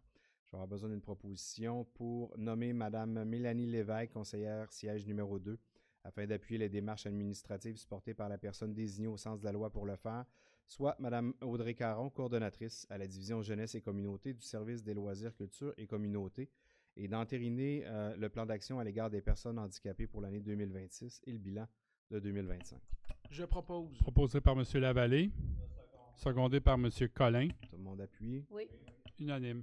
Je vais avoir besoin d'une proposition pour nommer Mme Mélanie Lévesque, conseillère siège numéro 2, afin d'appuyer les démarches administratives supportées par la personne désignée au sens de la loi pour le faire, soit Mme Audrey Caron, coordonnatrice à la division jeunesse et communauté du service des loisirs, culture et communauté, et d'entériner le plan d'action à l'égard des personnes handicapées pour l'année 2026 et le bilan de 2025. Je propose. Proposé par M. Lavallée, secondé par M. Collin. Tout le monde appuie. Oui. Unanime.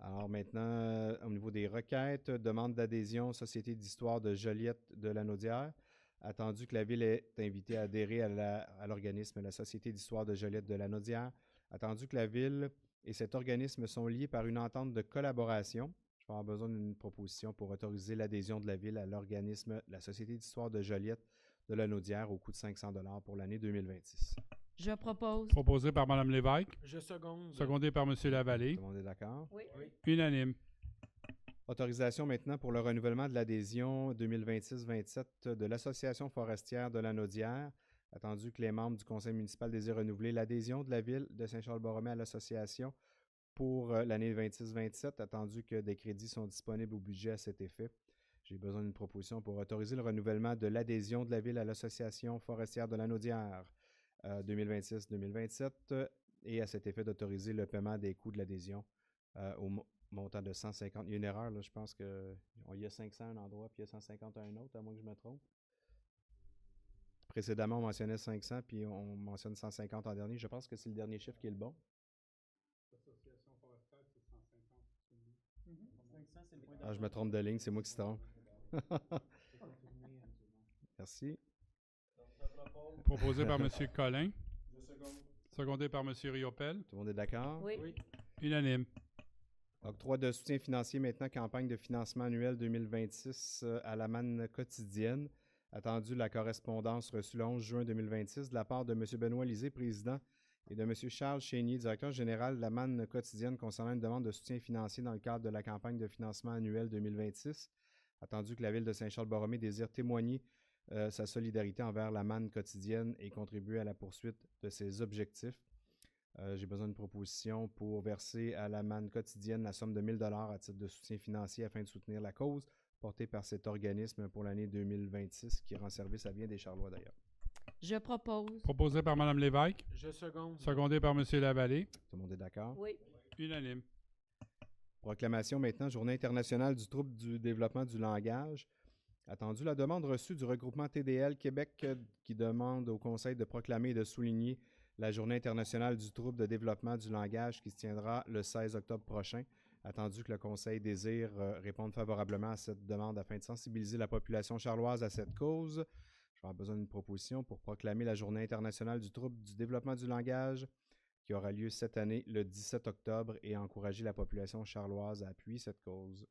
Alors maintenant, au niveau des requêtes, demande d'adhésion Société d'histoire de Joliette de Lanaudière. Attendu que la Ville est invitée à adhérer à l'organisme la Société d'histoire de Joliette de Lanaudière. Attendu que la Ville et cet organisme sont liés par une entente de collaboration. Je vais avoir besoin d'une proposition pour autoriser l'adhésion de la Ville à l'organisme la Société d'histoire de Joliette de Lanaudière au coût de 500 $ pour l'année 2026. Je propose. Proposé par Mme Lévesque, Je seconde. secondé par M. Lavallée. Tout le monde est d'accord? Oui. Unanime. Autorisation maintenant pour le renouvellement de l'adhésion 2026-27 de l'Association forestière de Lanaudière. Attendu que les membres du conseil municipal désirent renouveler l'adhésion de la Ville de Saint-Charles-Borromée à l'association pour l'année 26-27, attendu que des crédits sont disponibles au budget à cet effet. J'ai besoin d'une proposition pour autoriser le renouvellement de la Ville à l'Association forestière de Lanaudière 2026-2027 et à cet effet d'autoriser le paiement des coûts de l'adhésion au montant de 150. Il y a une erreur, là, je pense qu'il y a 500 à un endroit puis il y a 150 à un autre, à moins que je me trompe. Précédemment, on mentionnait 500 puis on mentionne 150 en dernier. Je pense que c'est le dernier chiffre qui est le bon. L'association forestière, c'est 150. Ah, je me trompe de ligne, c'est moi qui se trompe. Merci. Proposé par M. Collin, secondé par M. Riopel. Tout le monde est d'accord? Oui. Unanime. Octroi de soutien financier maintenant, campagne de financement annuel 2026 à la manne quotidienne. Attendu la correspondance reçue le 11 juin 2026 de la part de M. Benoît Lisée, président, et de M. Charles Chénier, directeur général de la manne quotidienne concernant une demande de soutien financier dans le cadre de la campagne de financement annuel 2026. Attendu que la Ville de Saint-Charles-Borromée désire témoigner sa solidarité envers la manne quotidienne et contribuer à la poursuite de ses objectifs. J'ai besoin d'une proposition pour verser à la manne quotidienne la somme de 1 000 $ à titre de soutien financier afin de soutenir la cause portée par cet organisme pour l'année 2026 qui rend service à bien des Charlois d'ailleurs. Je propose. Proposé par Mme Lévesque, Je seconde. secondé par M. Lavallée. Tout le monde est d'accord? Oui. Unanime. Proclamation maintenant, Journée internationale du trouble du développement du langage. Attendu la demande reçue du regroupement TDL Québec qui demande au Conseil de proclamer et de souligner la Journée internationale du trouble de développement du langage qui se tiendra le 16 octobre prochain. Attendu que le Conseil désire répondre favorablement à cette demande afin de sensibiliser la population charloise à cette cause. Je vais avoir besoin d'une proposition pour proclamer la Journée internationale du trouble du développement du langage qui aura lieu cette année le 17 octobre et encourager la population charloise à appuyer cette cause.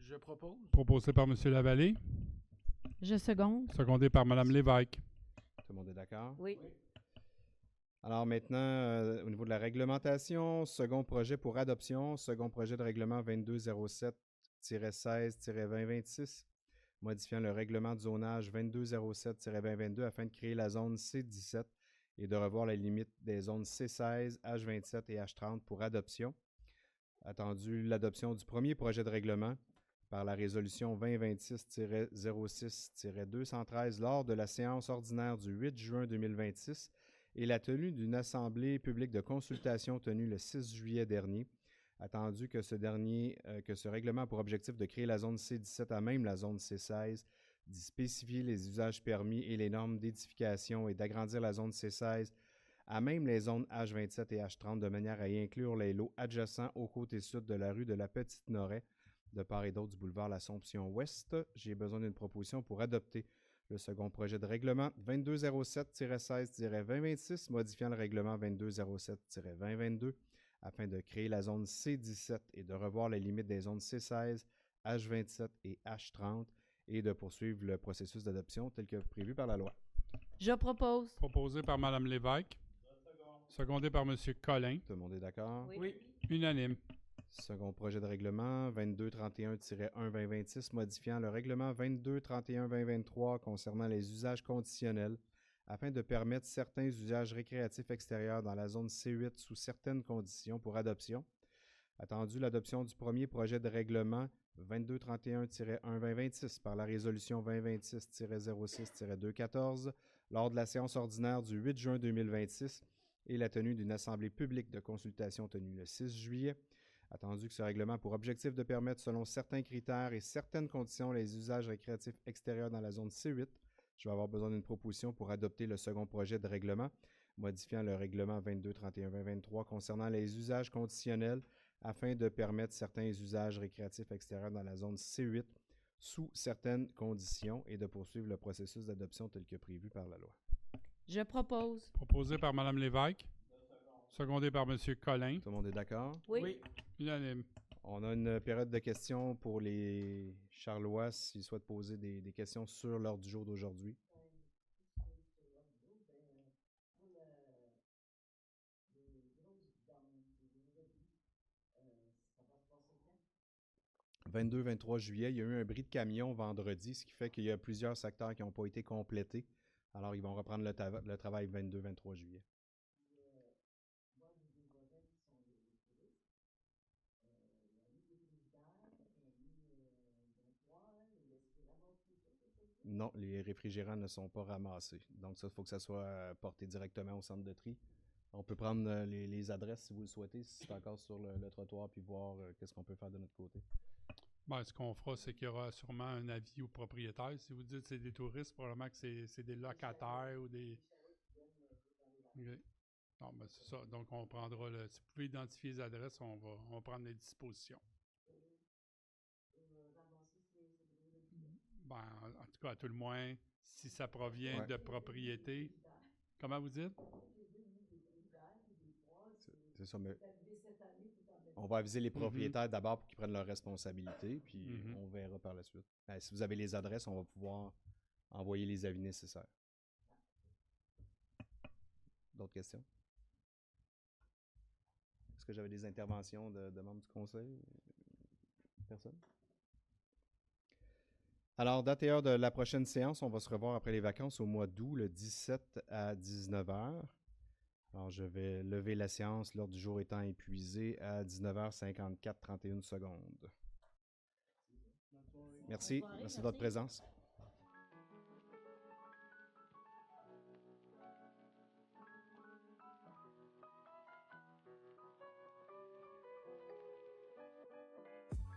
Je propose. Proposé par M. Lavallée, Je seconde. secondé par Mme Lévesque. Tout le monde est d'accord? Oui. Alors maintenant, au niveau de la réglementation, second projet pour adoption, second projet de règlement 2207-16-2026, modifiant le règlement de zonage 2207-2022 afin de créer la zone C17 et de revoir la limite des zones C16, H27 et H30 pour adoption. Attendu l'adoption du premier projet de règlement par la résolution 2026-06-213 lors de la séance ordinaire du 8 juin 2026 et la tenue d'une assemblée publique de consultation tenue le 6 juillet dernier. Attendu que ce règlement a pour objectif de créer la zone C17 à même la zone C16, d'y spécifier les usages permis et les normes d'édification et d'agrandir la zone C16 à même les zones H27 et H30 de manière à y inclure les lots adjacents au côté sud de la rue de la Petite-Noret, de part et d'autre du boulevard L'Assomption-Ouest. J'ai besoin d'une proposition pour adopter le second projet de règlement 2207-16-2026, modifiant le règlement 2207-2022 afin de créer la zone C17 et de revoir les limites des zones C16, H27 et H30 et de poursuivre le processus d'adoption tel que prévu par la loi. Je propose. Proposé par Mme Lévesque. Secondé par M. Collin. Tout le monde est d'accord? Oui. Unanime. Second projet de règlement 2231-1-2026, modifiant le règlement 2231-2023 concernant les usages conditionnels afin de permettre certains usages récréatifs extérieurs dans la zone C8 sous certaines conditions pour adoption. Attendu l'adoption du premier projet de règlement 2231-1-2026 par la résolution 2026-06-214 lors de la séance ordinaire du 8 juin 2026 et la tenue d'une assemblée publique de consultation tenue le 6 juillet. Attendu que ce règlement a pour objectif de permettre, selon certains critères et certaines conditions, les usages récréatifs extérieurs dans la zone C8, je vais avoir besoin d'une proposition pour adopter le second projet de règlement, modifiant le règlement 2231-2023 concernant les usages conditionnels afin de permettre certains usages récréatifs extérieurs dans la zone C8 sous certaines conditions et de poursuivre le processus d'adoption tel que prévu par la loi. Je propose. Proposé par Mme Lévesque. Secondé par M. Collin. Tout le monde est d'accord? Oui. Unanime. On a une période de questions pour les Charlois s'ils souhaitent poser des questions sur l'ordre du jour d'aujourd'hui. « 22-23 juillet, il y a eu un bris de camion vendredi, ce qui fait qu'il y a plusieurs secteurs qui n'ont pas été complétés. Alors, ils vont reprendre le travail 22-23 juillet. Non, les réfrigérants ne sont pas ramassés. Donc ça, il faut que ça soit porté directement au centre de tri. On peut prendre les adresses si vous le souhaitez, si c'est encore sur le trottoir, puis voir qu'est-ce qu'on peut faire de notre côté. Ben, ce qu'on fera, c'est qu'il y aura sûrement un avis au propriétaire. Si vous dites que c'est des touristes, probablement que c'est des locataires ou des... Okay. Non, ben c'est ça. Donc, on prendra le... Si vous pouvez identifier les adresses, on va prendre les dispositions. Ben, en tout cas, à tout le moins, si ça provient de propriété... Comment vous dites? C'est ça, mais on va aviser les propriétaires d'abord pour qu'ils prennent leurs responsabilités, puis on verra par la suite. Si vous avez les adresses, on va pouvoir envoyer les avis nécessaires. D'autres questions? Est-ce que j'avais des interventions de membres du conseil? Personne? Alors, date et heure de la prochaine séance, on va se revoir après les vacances au mois d'août, le 17 à 19h. Alors, je vais lever la séance, l'ordre du jour étant épuisé, à 19h54, 31 secondes. Merci de votre présence.